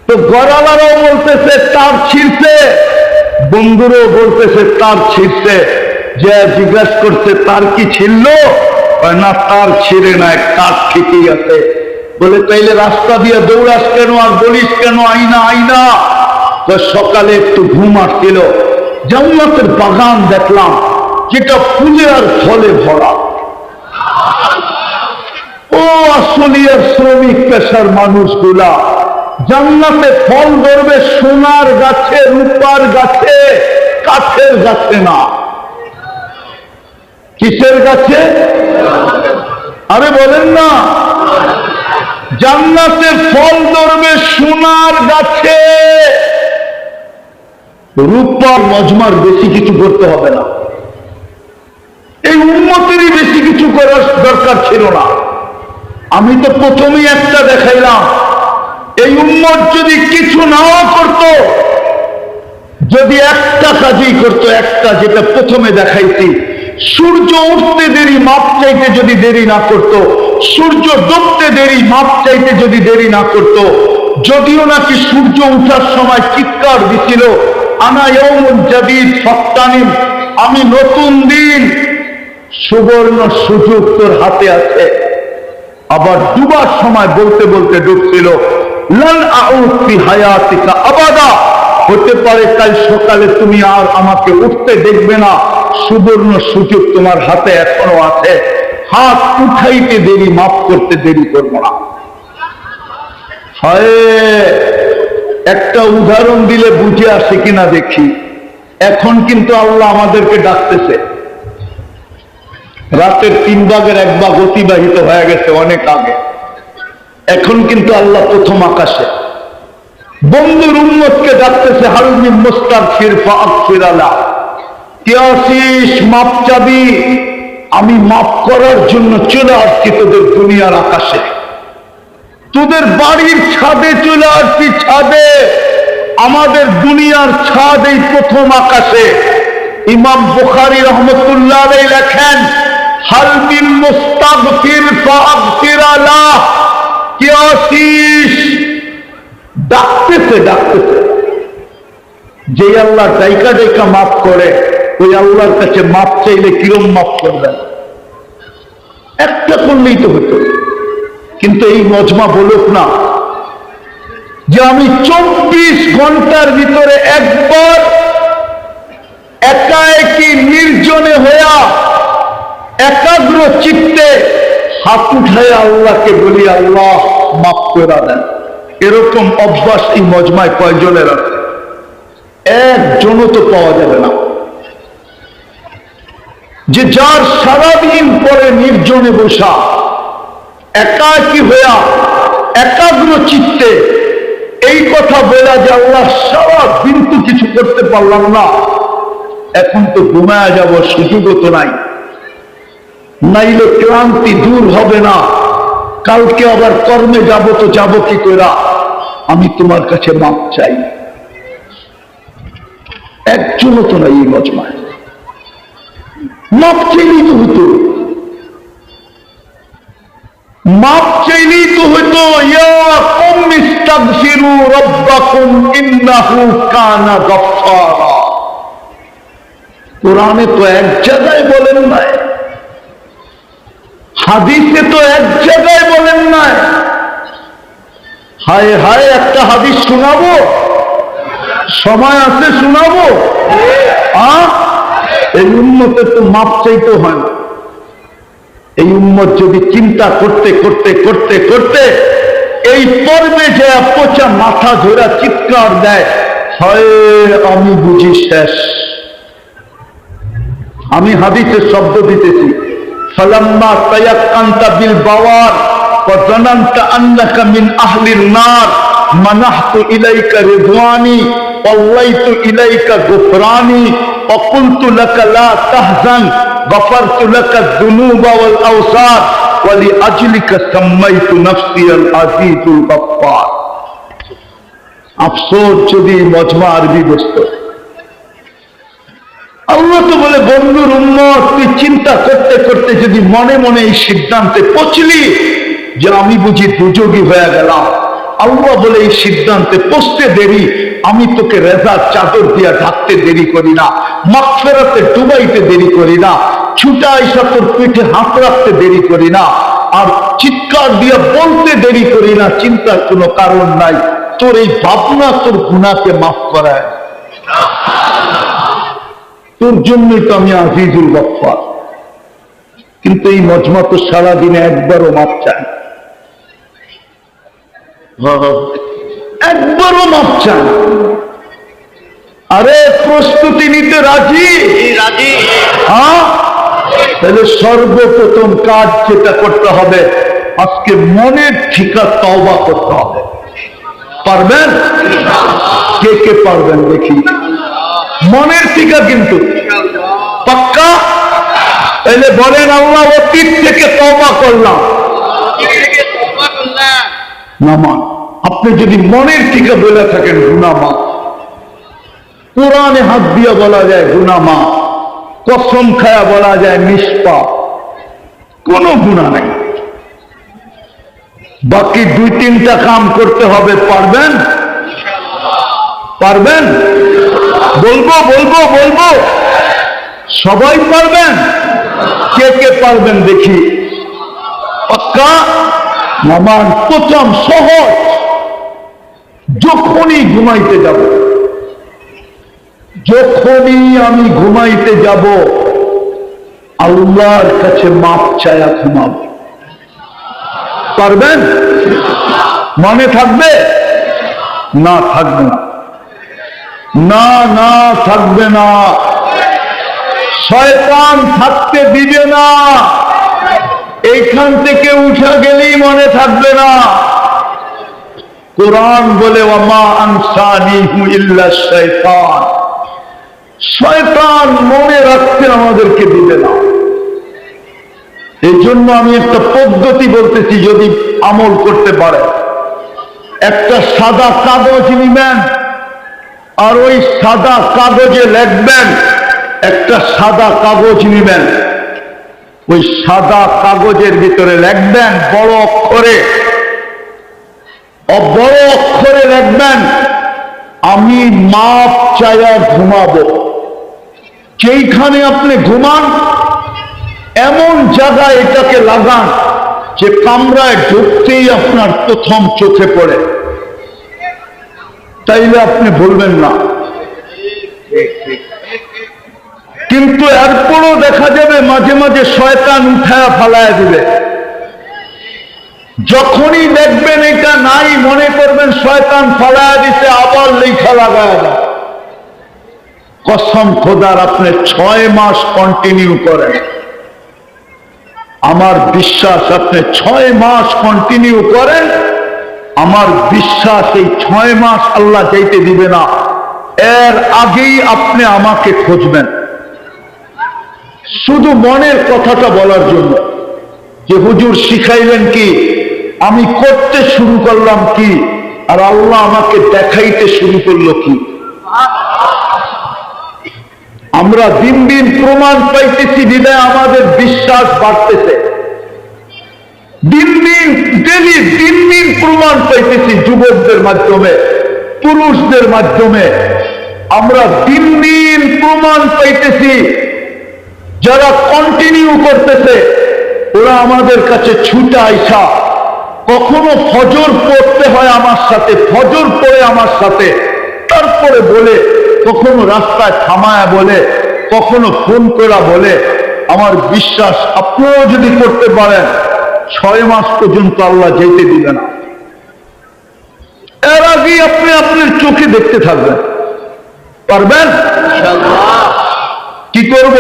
তো গড়ালারাও বলতেছে তার ছিঁড়ছে, বন্ধুরও বলতেছে তার ছিঁড়ছে। যে জিজ্ঞাসা করছে তার কি ছিড়ল? না, তার ছিঁড়ে না, কাঠ ঠিকই আছে। বলে তাইলে রাস্তা দিয়ে দৌড়াস কেন আর বলিস কেন আইনা আইনা? সকালে একটু ঘুম আসছিল, জান্নাতের বাগান দেখলাম যেটা ফুলে আর ফলে ভরা। ও আসলিয়ার শ্রমিক পেশার মানুষগুলা, জান্নাতে ফল ধরবে সোনার গাছে, রূপার গাছে, কাঠের গাছে না। কিসের গাছে? আরে বলেন না, জান্নাতে ফল ধরবে সোনার গাছে। রূপার মজমার বেশি কিছু করতে হবে না, এই উম্মতেরই বেশি কিছু করার দরকার ছিল না। আমি তো প্রথমেই একটা দেখাইলাম, এই উম্মত যদি কিছু নাও করত, যদি একটা কাজই করতো, একটা যেটা প্রথমে দেখাইছি, সূর্য উঠতে দেরি মাপ চাইতে যদি দেরি না করত, সূর্য ডুবতে দেরি মাপ চাইতে যদি দেরি না করত, যদিও নাকি সূর্য উঠার সময় চিৎকার দিছিল আনা ইয়াউমুন জাদীদ ফাক্তানিম, আমি নতুন দিন, সুবর্ণ সুযোগ তোর হাতে আছে। আবার ডুবার সময় বলতে বলতে ডুবছিল লান আউদ ফি হায়াতিকা আবাদা, হতে পারে কাল সকালে তুমি আর আমাকে উঠতে দেখবে না, সুবর্ণ সুযোগ তোমার হাতে এখনো আছে, হাত উঠাইতে দেরি, মাফ করতে দেরি করবো না। হায়, একটা উদাহরণ দিলে বুঝে আসে কিনা দেখি। এখন কিন্তু আল্লাহ আমাদেরকে ডাকতেছে, রাতের 3 ভাগের 1 ভাগ অতিবাহিত হয়ে গেছে অনেক আগে। এখন কিন্তু আল্লাহ প্রথম আকাশে বন্ধুর উম্মতকে ডাকতেছে, হাল মিন মুস্তাগফির ফাগফির আলা, কে আসিস মাপ চাবি, আমি মাফ করার জন্য চলে আসছি তোদের দুনিয়ার আকাশে, তোদের বাড়ির ছাদে চলে আসছি, ছাদে। আমাদের দুনিয়ার ছাদ এই প্রথম আকাশে। ইমাম বুখারী রহমতুল্লাহ আলাইহি লেখেন, হাল মিন মুস্তাগফির ফাগফির আলা, কে আসিস, ডাকতেছে ডাকতেছে। যে আল্লাহ ডাইকা ডাইকা মাফ করে, ওই আল্লাহর কাছে মাপ চাইলে কিরম মাফ করবেন? একটা করলেই তো হতো। কিন্তু এই মজমা বলুক না যে আমি 24 ঘন্টার ভিতরে একবার একাএকি নির্জনে হইয়া একাগ্র চিত্তে হাত উঠাইয়া আল্লাহকে বলি, আল্লাহ মাফ করে দেন। এরকম অভ্যাস এই মজমায় কয়জনের আছে? একজনও তো পাওয়া যাবে না। যে যার সারাদিন পরে নির্জনে বসা একাকী হইয়া একাগ্র চিত্তে এই কথা বলা যে আল্লাহ সারাদিন তো কিছু করতে পারলাম না, এখন তো ঘুমায়া যাব, সুযোগও তো নাই, নাইলে ক্লান্তি দূর হবে না, কালকে আবার কর্মে যাব, তো যাব কি করে, আমি তোমার কাছে মাপ চাই। একজনও তো নাই এই মজমায়। মাপ চাইলেই তো হতো, মাপ চাইলেই তো হতো। ইয়া কুম ইস্তাগফিরু রাব্বাকুম ইন্নাহু কানা গাফফারা। কোরআনে তো এক জায়গায় বলেন নাই, হাদিসে তো এক জায়গায় বলেন নাই। হায় হায়, একটা হাদিস শোনাবো, সময় আছে শোনাবো। এই উম্মতের তো মাপ চাইতে হয় না। এই উম্মত যদি চিন্তা করতে করতে করতে করতে এই পর্বে যে পচা মাথা ধরা চিৎকার দেয়, হয় আমি বুঝি শেষ। আমি হাদিসের শব্দ দিতেছি, ফালাম্মা তায়াক্কানতা বিল বাওয়ার ওয়া যানানতা আন্নাকা মিন আহলিন নার মানাহতু ইলাইকা রিদওয়ানি ওয়াল্লাইতু ইলাইকা গুফরানি ওয়া কুলতু লাকা লা তাহজান গফারতু লাকা যুনুবা ওয়াল আওসার ওয়া লিআজলিকা সাম্মাইতু নাফসি আল আজিজুল গফফার। আফসোস যদি মজমা আরবি বসত। আল্লাহ তো বলে, বন্ধুর উম্মত তুই চিন্তা করতে করতে যদি মনে মনে এই সিদ্ধান্তে পৌঁছলি যে আমি বুঝি দুযোগী হয়ে গেলাম, আল্লাহ বলে এই সিদ্ধান্তে পৌঁছতে দেরি, আমি তোকে রেজার চাদর দিয়া ঢাকতে দেরি করি না, মাগফিরাতে ডুবাইতে দেরি করি না, ছুটা আইসা তোর পিঠে হাত রাখতে দেরি করি না, আর চিৎকার দিয়া বলতে দেরি করি না। চিন্তার কোনো কারণ নাই, তোর এই ভাবনা তোর গুনাহকে মাফ করায়। তোর জন্যই তো আমি আজিজুল গফফার। কিন্তু এই মজমা তো সারাদিনে একবারও মাপ চায়, একবারও মাপ চায়। আরে প্রস্তুতি নিতে রাজি? হ্যাঁ, তাহলে সর্বপ্রথম কাজ যেটা করতে হবে, আজকে মনের ঠিকা তওবা করতে হবে। পারবেন? কে কে পারবেন দেখি? মনের ঠিকা কিন্তু পাক্কা? তাহলে বলেন, আল্লাহ অতীত থেকে তওবা করলাম। নামান আপনি যদি মনের ঠিকা বলে থাকেন গুনাহ মাফ, কোরআনে হাত দিয়ে বলা যায় গুনাহ মাফ, কসম খায়া বলা যায় নিষ্পাপ, কোনো গুনাহ নাই। বাকি 2-3টা কাম করতে হবে। পারবেন? পারবেন? বলবো বলবো বলবো, সবাই পারবেন? কে কে পারবেন দেখি? পাক্কা? নামান প্রথম সহজ, যখনই ঘুমাইতে যাব, যখনই আমি ঘুমাইতে যাব, আল্লাহর কাছে মাপ চায়া ঘুমাবো। পারবেন? মনে থাকবে? না থাকবে না, না না থাকবে না। শয়তান থাকতে দিবে না। এইখান থেকে উঠা গেলেই মনে থাকবে না। কোরআন বলে ওয়ামা আনসানিহু ইল্লা শাইতান, শয়তান মনে রাখতে আমাদেরকে দিবে না। এই জন্য আমি একটা পদ্ধতি বলতেছি, যদি আমল করতে পারে, একটা সাদা কাগজ নিবেন আর ওই সাদা কাগজে লিখবেন, একটা সাদা কাগজ নিবেন, ওই সাদা কাগজের ভিতরে লিখবেন বড় অক্ষরে, বড় অক্ষরে লিখবেন আমি মাপ চাইয়া ঘুমাবো। যেইখানে আপনি ঘুমান এমন জায়গায় এটাকে লাগান যে কামরায় ঢুকতেই আপনার প্রথম চোখে পড়ে, তাইলে আপনি বলবেন না। কিন্তু এরপরও দেখা যাবে মাঝে মাঝে শয়তান উঠায়া ফালায়া দিবে। যখনই দেখবেন এটা নাই, মনে করবেন শয়তান ফালায়া দিতে, আবার লেখা লাগায় দেয়। কসম খোদার, আপনি 6 মাস কন্টিনিউ করেন, আমার বিশ্বাস আপনি 6 মাস কন্টিনিউ করেন, আমার বিশ্বাস এই 6 মাস আল্লাহ যাইতে দিবে না। এর আগেই আপনি আমাকে খুঁজবেন, শুধু মনের কথাটা বলার জন্য যে হুজুর শিখাইলেন কি, আমি করতে শুরু করলাম কি, আর আল্লাহ আমাকে দেখাইতে শুরু করলো কি। আমরা দিন দিন প্রমাণ পাইতেছি, বিদায় আমাদের বিশ্বাস বাড়তেছে। দিন দিন ডেলি দিন দিন প্রমাণ পাইতেছি, যুবকদের মাধ্যমে, পুরুষদের মাধ্যমে আমরা দিন দিন প্রমাণ পাইতেছি। যারা কন্টিনিউ করতেছে ওরা আমাদের কাছে ছুটে আইসা, কখনো ফজর পড়তে হয় আমার সাথে, ফজর পড়ে আমার সাথে, তারপরে বলে, কখনো রাস্তায় থামায় বলে, কখনো ফোন করা বলে। আমার বিশ্বাস আপনিও যদি করতে পারেন 6 মাস পর্যন্ত আল্লাহ যেতে দিবে না। এর আগেই আপনি আপনার চোখে দেখতে থাকবেন। পারবেন? কি করব?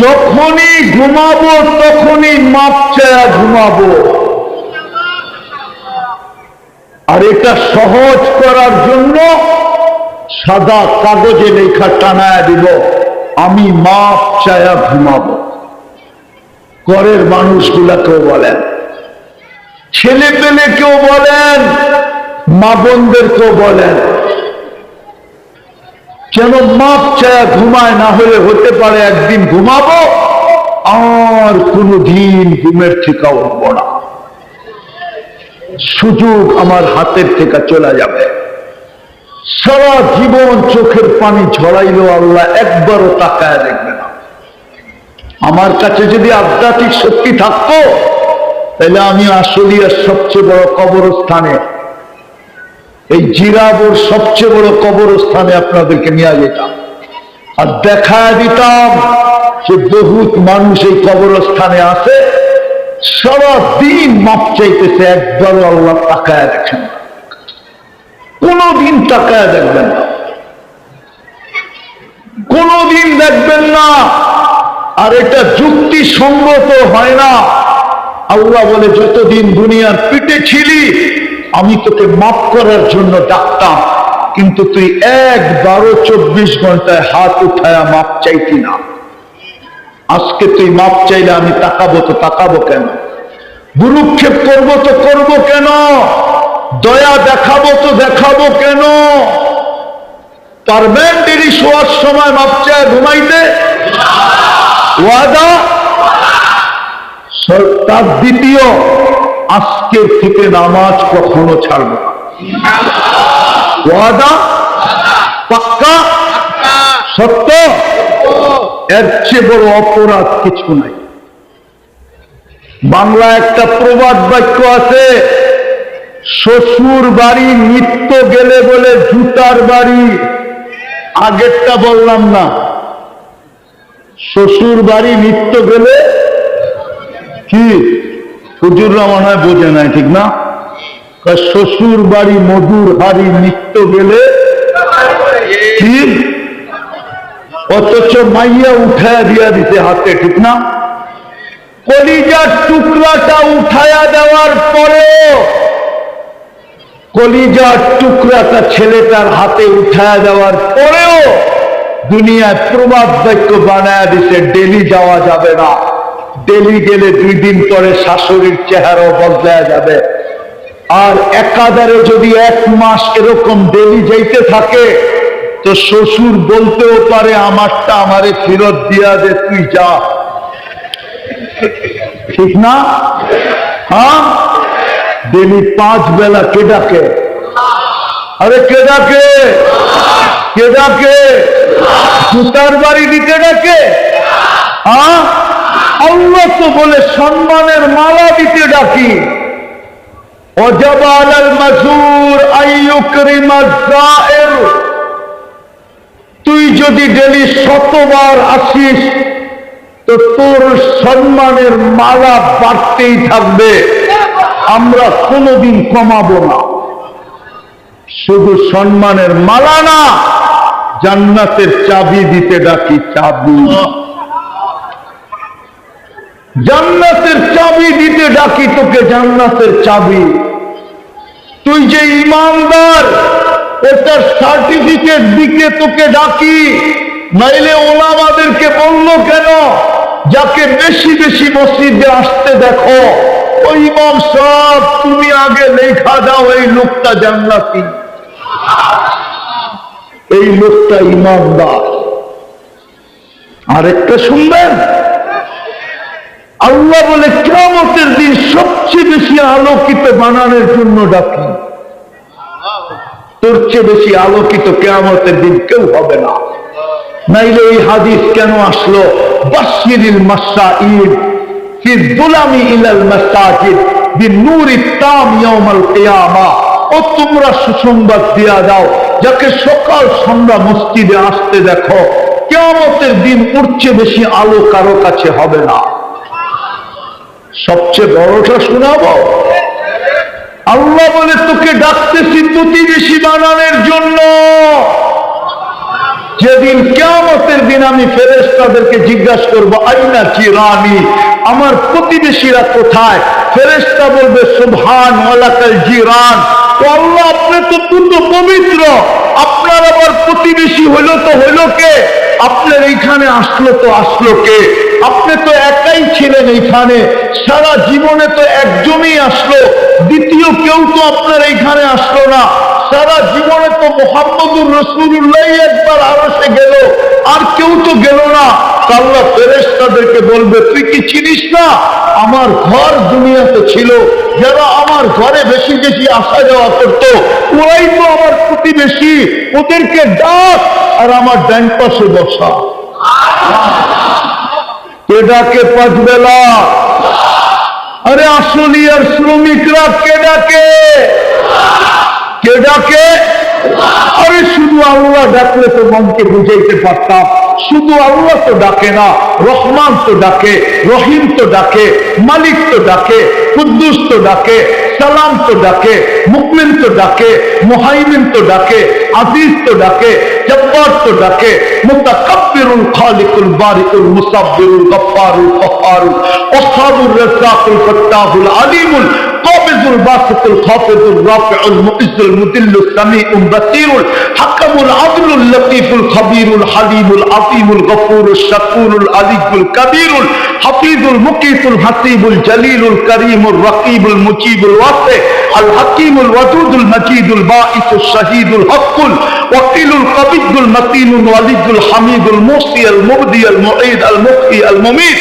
যখনই ঘুমাবো তখনই মাপ চায়া ঘুমাবো। আর এটা সহজ করার জন্য সাদা কাগজে লেখা টানায় দিব, আমি মাপ চায়া ঘুমাবো। ঘরের মানুষগুলাকেও বলেন, ছেলে পেলে কেউ বলেন, মা বোনদেরকেও বলেন, যেন মাপ চায়া ঘুমায়। না হলে হতে পারে একদিন ঘুমাবো আর কোনদিন ঘুমের থেকে উঠবো না, সুযোগ আমার হাতের থেকে চলে যাবে। সারা জীবন চোখের পানি ঝরাইলেও আল্লাহ একবারও তাকায় দেখবে না। আমার কাছে যদি আধ্যাত্মিক শক্তি থাকতো তাহলে আমি আশুলিয়ার সবচেয়ে বড় কবরস্থানে, এই জিরাবর সবচেয়ে বড় কবরস্থানে আপনাদেরকে নিয়ে যেতাম আর দেখা দিতাম যে বহুত মানুষ এই কবরস্থানে আছে, সারা দিন মাপ চাইতেছে, একবারও আল্লাহ তাকায় দেখেন না, কোনদিন তাকায় দেখবেন না, কোনদিন দেখবেন না। আর এটা যুক্তিসঙ্গত হয় না। আল্লাহ বলে, যতদিন দুনিয়ার পিঠে ছিলি আমি তোকে মাফ করার জন্য ডাকতাম, কিন্তু তুই 1-12-24 ঘন্টায় হাত উঠায়া মাপ চাইতি না। আজকে তুই মাপ চাইলে আমি তাকাবো তো তাকাবো কেন? গুরুক্ষেপ করবো তো করবো কেন? দয়া দেখাবো তো দেখাবো কেন? পারবেন দেরি শোয়ার সময় মাপ চায় ঘুমাইতে? ওয়াদা? তার দ্বিতীয়, আজকের থেকে নামাজ কখনো ছাড়বো না। ওয়াদা? পাক্কা? সত্য? এর চেয়ে বড় অপরাধ কিছু নাই। বাংলা একটা প্রবাদ বাক্য আছে, শ্বশুর বাড়ি নিত্য গেলে বলে জুতার বাড়ি। আগেরটা বললাম না, শ্বশুর বাড়ি নিত্য গেলে কি? হুজুররা মনে হয় বোঝে নাই, ঠিক না? শ্বশুর বাড়ি মধুর হাড়ি নিত্য গেলে কি? অথচ মাইয়া উঠায়া দিয়া দিতে হাতে, ঠিক না? কলিজার টুকরাটা উঠায়া দেওয়ার পরেও, কলিজার টুকরাটা ছেলেটার হাতে উঠায়া দেওয়ার পরেও দুনিয়ায় প্রবাদ বাক্য বানায়া দিছে, ডেলি যাওয়া যাবে না, ডেলি গেলে 2 দিন পরে শাশুড়ির চেহারাও বদলায়া যাবে। আর একাধারে যদি 1 মাস এরকম ডেলি যাইতে থাকে তো শ্বশুর বলতেও পারে আমারটা আমারে ফেরত দিয়া দে, তুই যা, ঠিক না? হ্যাঁ, ডেলি 5 বেলা কে ডাকে? আরে কে ডাকে? কে ডাকে? জুতার বাড়ি দিতে ডাকে? হ্যাঁ, আল্লাহ তো বলে সম্মানের মালা দিতে ডাকি। ওয়াজাব আলাল মাজুর আইয়ুকরিমাজ যায়ের, তুই যদি ডেলি 100 বার আসিস তো তোর সম্মানের মালা বাড়তেই থাকবে, আমরা কোনোদিন কমাবো না। শুধু সম্মানের মালা না, জান্নাতের চাবি দিতে ডাকি, চাবি, জান্নাতের চাবি দিতে ডাকি তোকে, জান্নাতের চাবি। তুই যে ইমানদার এটার সার্টিফিকেট দিকে তোকে ডাকি। নাইলে ওলামাদেরকে বললো কেন, যাকে বেশি বেশি মসজিদে আসতে দেখো, ওই ইমাম সাহেব তুমি আগে লেখা দাও এই লোকটা জান্নাতি, এই লোকটা ইমানদার। আরেকটা শুনবেন, আল্লাহ বলে কিয়ামতের দিন সবচেয়ে বেশি আলোকিত বানানোর জন্য ডাকি। তোর চেয়ে বেশি আলোকিত কিয়ামতের দিন কেউ হবে না। নাইলে এই হাদিস কেন আসলো, বাশশিরিল মাশাঈদ ফি যুলামি ইলাল মাসাজিদ বিনূরিত তাম ইয়াউমাল কিয়ামাহ। ও তোমরা সুসংবাদ দিয়া দাও, যাকে সকাল সন্ধ্যা মসজিদে আসতে দেখো, কিয়ামতের দিন ওর চেয়ে বেশি আলো কারো কাছে হবে না। সবচেয়ে বড়টা শোনাবো, আল্লাহ বলে তোকে ডাকতেছি প্রতিবেশী বানানোর জন্য। যেদিন কিয়ামতের দিন আমি ফেরেশতাদেরকে জিজ্ঞাসা করবো, আইনা জিরানি, আমার প্রতিবেশীরা কোথায়? ফেরেশতা বলবে সুবহান ওয়ালাকাল জিরান। ও আল্লাহ, আপনি তো পুত পবিত্র, আপনার আবার প্রতিবেশী হইলো তো হইলো কে? আপনার এইখানে আসলো তো আসলো কে? আপনি তো একাই ছিলেন এইখানে, সারা জীবনে তো একজনই আসলো, দ্বিতীয় কেউ তো আপনার এইখানে আসলো না। সারা জীবনে তো মুহাম্মদুর রাসূলুল্লাহ একবার আরশে গেল, আর কেউ তো গেল না। আল্লাহ ফেরেশতাদেরকে বলবে, তুই কি চিনিস না আমার ঘর দুনিয়াতে ছিল, যারা আমার ঘরে বেশি বেশি আসা যাওয়া করতো ওরাই তো আমার প্রতিবেশী, ওদেরকে ডাক আর আমার ডান পাশে বসা। কে ডাকে 5 বেলা? আরে আসলি আর শ্রমিকরা কে ডাকে? কে ডাকে? আরে শুধু আল্লাহ ডাকলে তো মনকে বুঝাইতে পারতাম। শুধু আল্লাহ তো ডাকে না, রহমান তো ডাকে, রহিম তো ডাকে, মালিক তো ডাকে, কুদ্দুস তো ডাকে, সালাম তো ডাকে, মুকমিন তো ডাকে, মুহাইমিন তো ডাকে, আজিজ তো ডাকে, জব্বার তো ডাকে, মুতাকাব্বিরুল খালিকুল বারিকুল মুসাব্বিরুল গফফারুল কহ্হারুল ওয়াহাবুর রাজ্জাকুল ফাত্তাহুল আলিমুল قابض الباسط الخافض الرافع المعز المذل السميع البصير الحكم العدل اللطيف الخبير الحليم العظيم الغفور الشكور العلي الكبير الحفيظ المقيت الحسيب الجليل الكريم الرقيب المجيب الواسع الحكيم الودود المجيد الباعث الشهيد الحق الوكيل القبيض المتين الولي الحميد الموصي المبدي المعيد المحيي المميت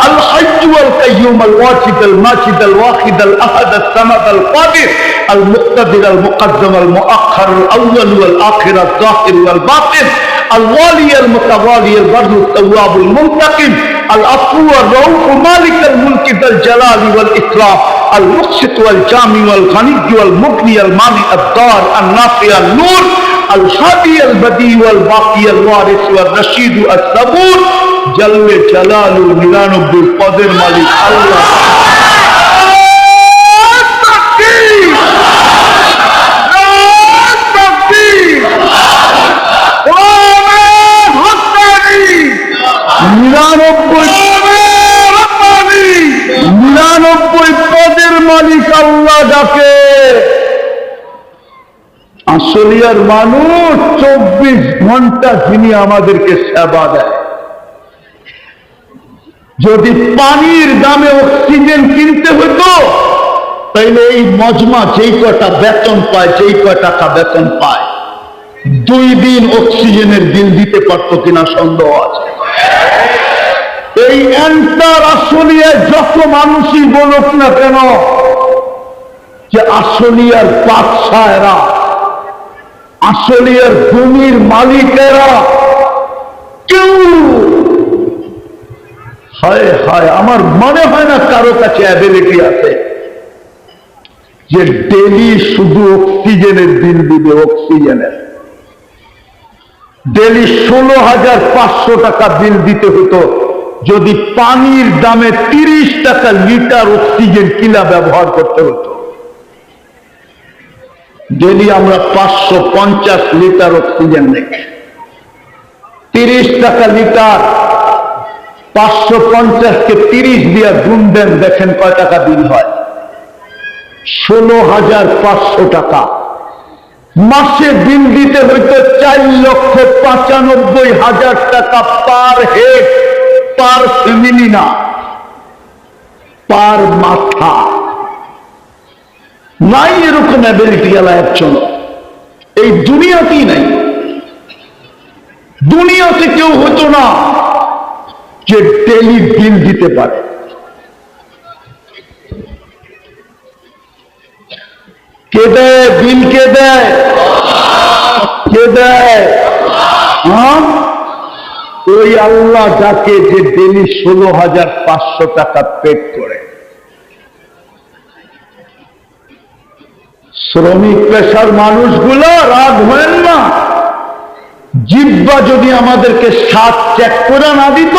الحي والقيوم الواجد الماجد الواحد الاحد الصمد القادر المقتدر المقدم المؤخر الاول والاخر الظاهر والباطن الوالي المتوالي البر التواب المنتقم العفو الرؤوف مالك الملك ذا الجلال والاكرام المقسط والجامع والغني والمغني المانع الضار النافع النور الهادي البديع والباقي الوارث والرشيد الصبور جل جلاله 99 পদের মালিক আল্লাহ। আশুলিয়ার মানুষ 24 ঘন্টা যিনি আমাদেরকে সেবা দেয়। যদি পানির দামে অক্সিজেন কিনতে হতো তাইলে এই মজমা যেই কটা বেতন পায়, যেই কয় টাকা বেতন পায়, 2 দিন অক্সিজেনের বিল দিতে পারতো কিনা সন্দেহ আছে। এই এন্টার আশুলিয়ায় যত মানুষই বলুক না কেন যে আশুলিয়ার বাদশাহেরা, আশুলিয়ার জমির মালিকেরা, কেউ হায় হায়, আমার মনে হয় না কারো কাছে অ্যাবিলিটি আছে যে ডেলি শুধু অক্সিজেনের বিল দিবে। অক্সিজেনের ডেলি 16,500 টাকা বিল দিতে হতো যদি পানির দামে 30 টাকা লিটার অক্সিজেন কিনা ব্যবহার করতে হতো। ডেলি আমরা 550 লিটার অক্সিজেন নেই, 30 টাকা লিটার। 550-কে 30 দিয়ে গুণ দেন, দেখেন কয় টাকা বিল হয়। 16,500 টাকা মাসে বিল দিতে হইতো। 4,95,000 টাকা পার হেড, পার ফ্যামিলি না, পার মাথা। নাই এরকম অ্যাবিলিটি আলা একজন, এই দুনিয়াতেই নাই। দুনিয়াতে কেউ হতো না যে ডেলি বিল দিতে পারে। কে দেয় বিল? কে দেয়? কে দেয়? হ্যাঁ, ওই আল্লাহ যাকে যে ডেলি 16,500 টাকা পেড করে। শ্রমিক পেশার মানুষগুলো রাগ হয় না। জিহ্বা যদি আমাদেরকে 7 চেক করে না দিত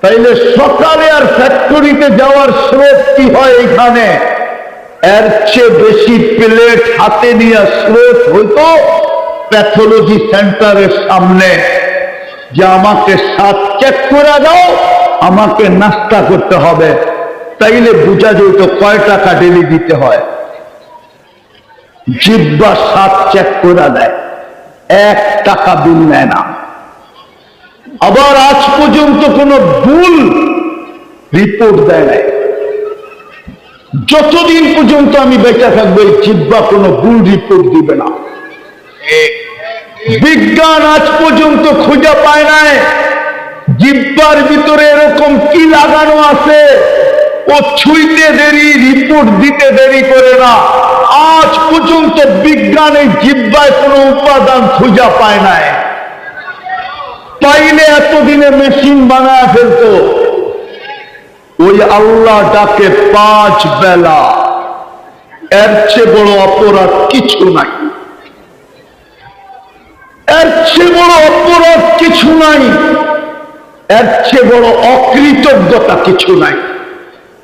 তাইলে সকালে আর ফ্যাক্টরিতে যাওয়ার স্রোত কি হয় এখানে, এর চেয়ে বেশি প্লেট হাতে নিয়ে স্রোত হইতো প্যাথোলজি সেন্টারের সামনে, যে আমাকে 7 চেক করে দাও, আমাকে নাস্তা করতে হবে। তাইলে বোঝা যেত কয় টাকা ডেলি দিতে হয়। জিহ্বা 7 চেক করে দেয়, 1 টাকা বিল নেয় না। আবার আজ পর্যন্ত কোন ভুল রিপোর্ট দেয় নাই। যতদিন পর্যন্ত আমি বেঁচে থাকবো এই জিহ্বা কোনো ভুল রিপোর্ট দিবে না। বিজ্ঞান আজ পর্যন্ত খুঁজে পায় নাই জিহ্বার ভিতরে এরকম কি লাগানো আছে ও ছুঁইতে দেরি, রিপোর্ট দিতে দেরি করে না। আজ পর্যন্ত বিজ্ঞান এই জিহ্বায় কোনো উপাদান খুঁজে পায় নাই। পাইলে এতদিনে মেশিন বানায় ফেলতো। ওই আল্লাহ ডাকে 5 বেলা, এর চেয়ে বড় অপরাধ কিছু নাই। এর চেয়ে বড় অপরাধ কিছু নাই, এর চেয়ে বড় অকৃতজ্ঞতা কিছু নাই,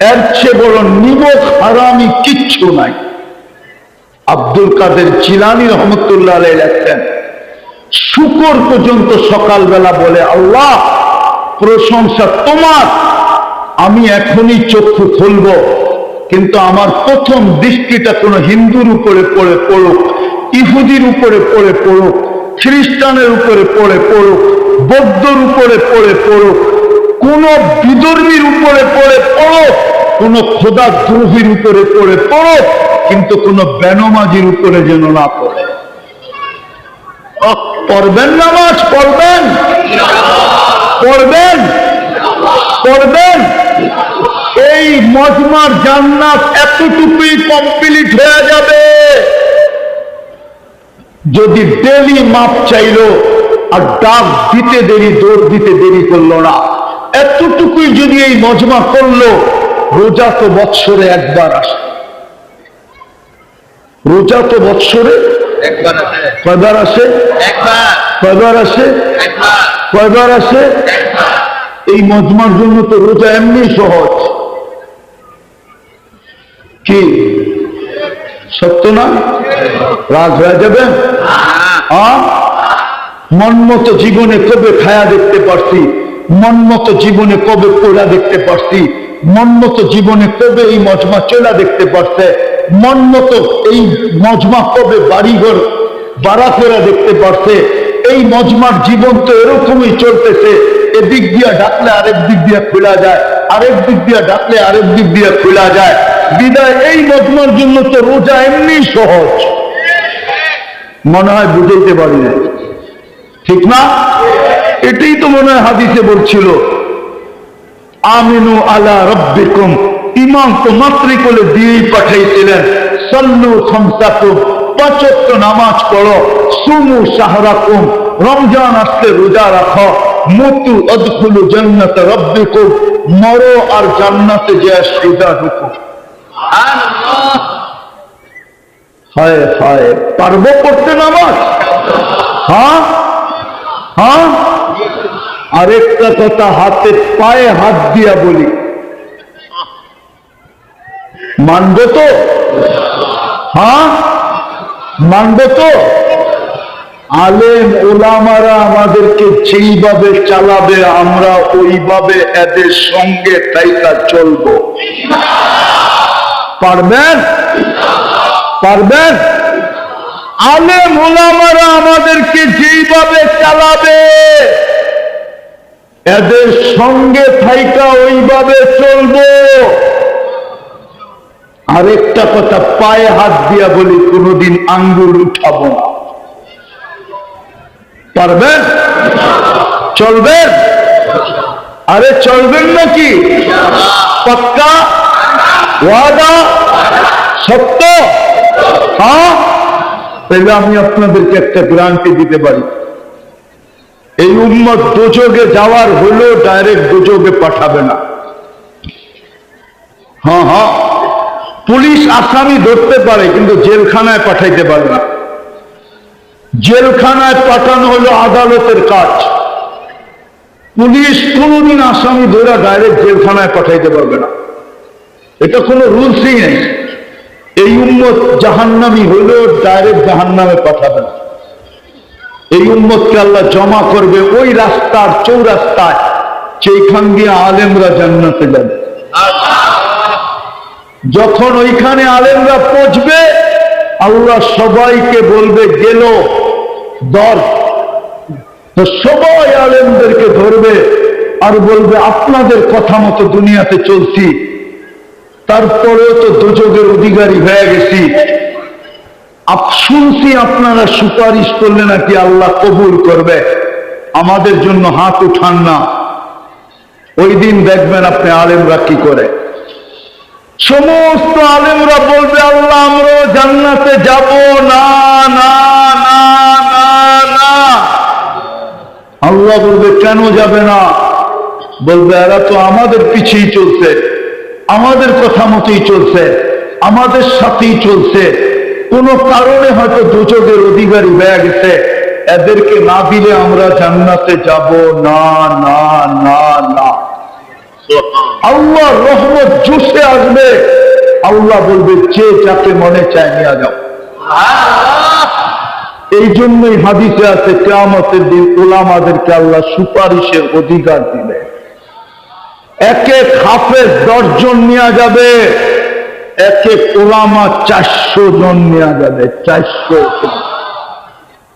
এর চেয়ে বড় নিমক হারামি কিচ্ছু নাই। আব্দুল কাদের জিলানী রহমতুল্লাহ আলাইহি লেখেন, শুকর পর্যন্ত সকালবেলা বলে, আল্লাহ প্রশংসা তোমার, আমি এখনই চক্ষু খুলব, কিন্তু আমার প্রথম দৃষ্টিটা কোনো হিন্দুর উপরে পড়ে পড়ুক, ইহুদির উপরে পড়ে পড়ুক, খ্রিস্টানের উপরে পড়ে পড়ুক, বৌদ্ধর উপরে পড়ে পড়ুক, কোন বিধর্মীর উপরে পড়ে পড়ুক, কোন খোদা দ্রোহীর উপরে পড়ে পড়ুক, কিন্তু কোন বেনমাজির উপরে যেন না পড়ে। পড়বেন নামাজ? পড়বেন? পড়বেন? পড়বেন? এই মজমার জান্নাত এতটুকুই কমপ্লিট হয়ে যাবে যদি ডেলি মাপ চাইলো আর ডাক দিতে দেরি, দৌড় দিতে দেরি করলো না। এতটুকুই যদি এই মজমা করলো, রোজা তো বৎসরে একবার আসে। রোজা তো বৎসরে কয়বার আসে? কয়বার আসে? কয়বার আসে? এই মজমার জন্য তো রোজা এমনি সহজ। কি সত্য না? রাগ হয়ে যাবে? মন মতো জীবনে কবে খায়া দেখতে পারছি, মন মতো জীবনে কবে পড়া দেখতে পারছি, মন মতো জীবনে কবে এই মজমা চলা দেখতে পারছে, মন মতো এই মজমা কবে বাড়িঘর বাড়া ফেরা দেখতে পারছে। এই মজমার জীবন তো এরকমই চলতেছে, এদিক দিয়া ডাকলে আরেক দিক দিয়া খোলা যায়, আরেক দিক দিয়া ডাকলে আরেক দিক দিয়া খোলা যায়। বিদায় এই মজমার জন্য তো রোজা এমনি সহজ, মনে হয় বুঝাইতে পারি না, ঠিক না? এটাই তো মনে হয় হাদিসে বলছিল, আমিনু আলা রব্বিকুম, ইমাম তো মাত্রই করে দিয়েই পাঠাইছিলেন, সাল্লু খামসাকুম, 5 ওয়াক্ত নামাজ পড়ো, সুমু শাহরাকুম, রমজান আসলে রোজা রাখো, মুতু আদখুলু জান্নাত রব্বিকুম, মরো আর জান্নাতে যা সোজা ঢুকো। সুবহানাল্লাহ। হায় হায়, পারবো পড়তে নামাজ? হ্যাঁ হ্যাঁ। আরেকটা কথা, হাতে পায়ে হাত দিয়া বলি, মানবো তো? হ্যাঁ মানবো তো? আলেম ওলামারা আমাদেরকে যেইভাবে চালাবে আমরা ওইভাবে এদের সঙ্গে তাইকা চলবো। পারবেন? পারবেন? আলেম ওলামারা আমাদেরকে যেইভাবে চালাবে এদের সঙ্গে থাইকা ওইভাবে চলবো। আরেকটা কথা, পায়ে হাত দিয়া বলি, কোনোদিন আঙ্গুল উঠাবো না। পারবেন? চলবেন? আরে চলবেন নাকি? পাক্কা ওয়াদা? সত্য? হ্যাঁ। তাহলে আমি আপনাদেরকে একটা গ্যারান্টি দিতে পারি, এই উম্মত দোজখে যাওয়ার হলেও ডাইরেক্ট দোজখে পাঠাবে না। হ্যাঁ হ্যাঁ, পুলিশ আসামি ধরতে পারে কিন্তু জেলখানায় পাঠাইতে পারে না। জেলখানায় পাঠানো হলো আদালতের কাজ। পুলিশ কোনোদিন আসামি ধরে ডাইরেক্ট জেলখানায় পাঠাইতে পারবে না, এটা কোনো রুলসই নেই। এই উম্মত জাহান্নামী হলেও ডাইরেক্ট জাহান্নামে পাঠাবে না। এই উম্মতকে আল্লাহ জমা করবে ওই রাস্তার চৌরাস্তায় যেখান দিয়ে আলেমরা জান্নাতে যাবে। যখন ওইখানে আলেমরা পৌঁছবে, আল্লাহ সবাইকে বলবে গেল দর, তো সবাই আলেমদেরকে ধরবে আর বলবে আপনাদের কথা মতো দুনিয়াতে চলছি, তারপরেও তো দোজখের অধিকারী হয়ে গেছি। শুনছি আপনারা সুপারিশ করলে নাকি আল্লাহ কবুল করবে, আমাদের জন্য হাত উঠান না। ওই দিন দেখবেন আপনি আলেমরা কি করে। সমস্ত আলেমরা বলবে আল্লাহ আমরা জান্নাতে যাব না না না না না। আল্লাহ বলবে কেন যাবে না? বলবে এরা তো আমাদের পিছেই চলছে, আমাদের কথা মতোই চলছে, আমাদের সাথেই চলছে, কোন কারণে হয়তো দোজখের অধিকারী হয়ে গেছে, এদেরকে না দিলে আমরা জান্নাতে যাব না না না না। আল্লাহর রহমত জোশে আসবে, আল্লাহ বলবে যে যাকে মনে চায় নিয়ে যাও। এই জন্যই হাদিসে আছে কিয়ামতের দিন উলামাদেরকে আল্লাহ সুপারিশের অধিকার দিবে। এক এক হাফেজ 10 জন নিয়ে যাবে, এক এক উলামা 400 জন নিয়ে যাবে। 400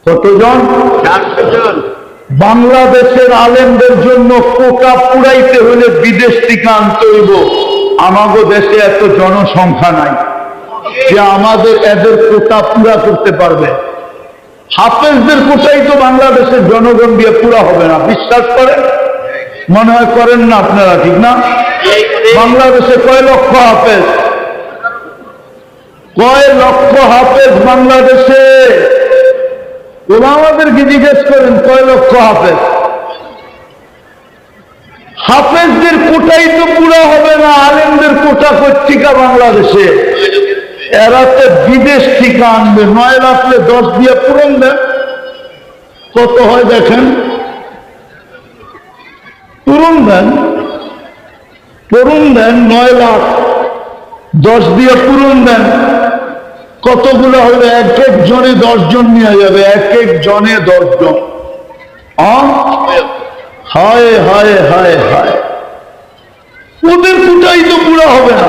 কতজন? 400 জন। বাংলাদেশের আলেমদের জন্য কোটা পুরাইতে হলে বিদেশ থেকে আনতে হইব। আমাদের দেশে এত জনসংখ্যা নাই যে আমাদের এদের কোটা পুরা করতে পারবে। হাফেজদের কোটাই তো বাংলাদেশের জনগণ দিয়ে পুরা হবে না, বিশ্বাস করেন? মনে হয় করেন না আপনারা, ঠিক না? বাংলাদেশে কয় লক্ষ হাফেজ? কয় লক্ষ হাফেজ বাংলাদেশে? ওলামাদেরকে জিজ্ঞেস করেন কয় লক্ষ হাফেজ? হাফেজদের কোটাই তো পুরো হবে না, আলেমদের কোটা পত্রিকা বাংলাদেশে। এরা তো বিদেশ থেকে আনবে, 9 লাখলে 10 দিয়ে পূরণ দেন, কত হয় দেখেন, পূরণ দেন, পূরণ দেন, 9 লাখ 10 দিয়ে পূরণ দেন, কতগুলো হলে এক এক জনে 10 জন নিয়ে যাবে, এক এক জনে 10 জন। হায় হায় হায় হায়, ওদের কোটাই তো পুরা হবে না।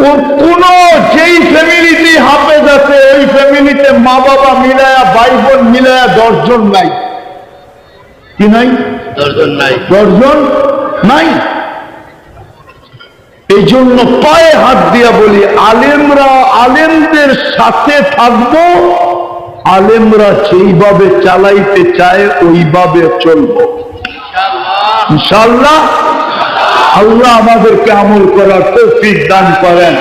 ও কোন যেই ফ্যামিলিতে হাফেজ আছে ওই ফ্যামিলিতে মা বাবা মিলায়া ভাই বোন মিলায়া 10 জন নাই। কি নাই? 10 জন নাই। 10 জন নাই। এই জন্য পায়ে হাত দিয়া বলি, আলেমরা আলেমদের সাথে থাকবো, আলেমরা যেইভাবে চালাইতে চায় ওইভাবে চলবো ইনশাআল্লাহ। আল্লাহ আমাদেরকে আমল করার তৌফিক দান করেন।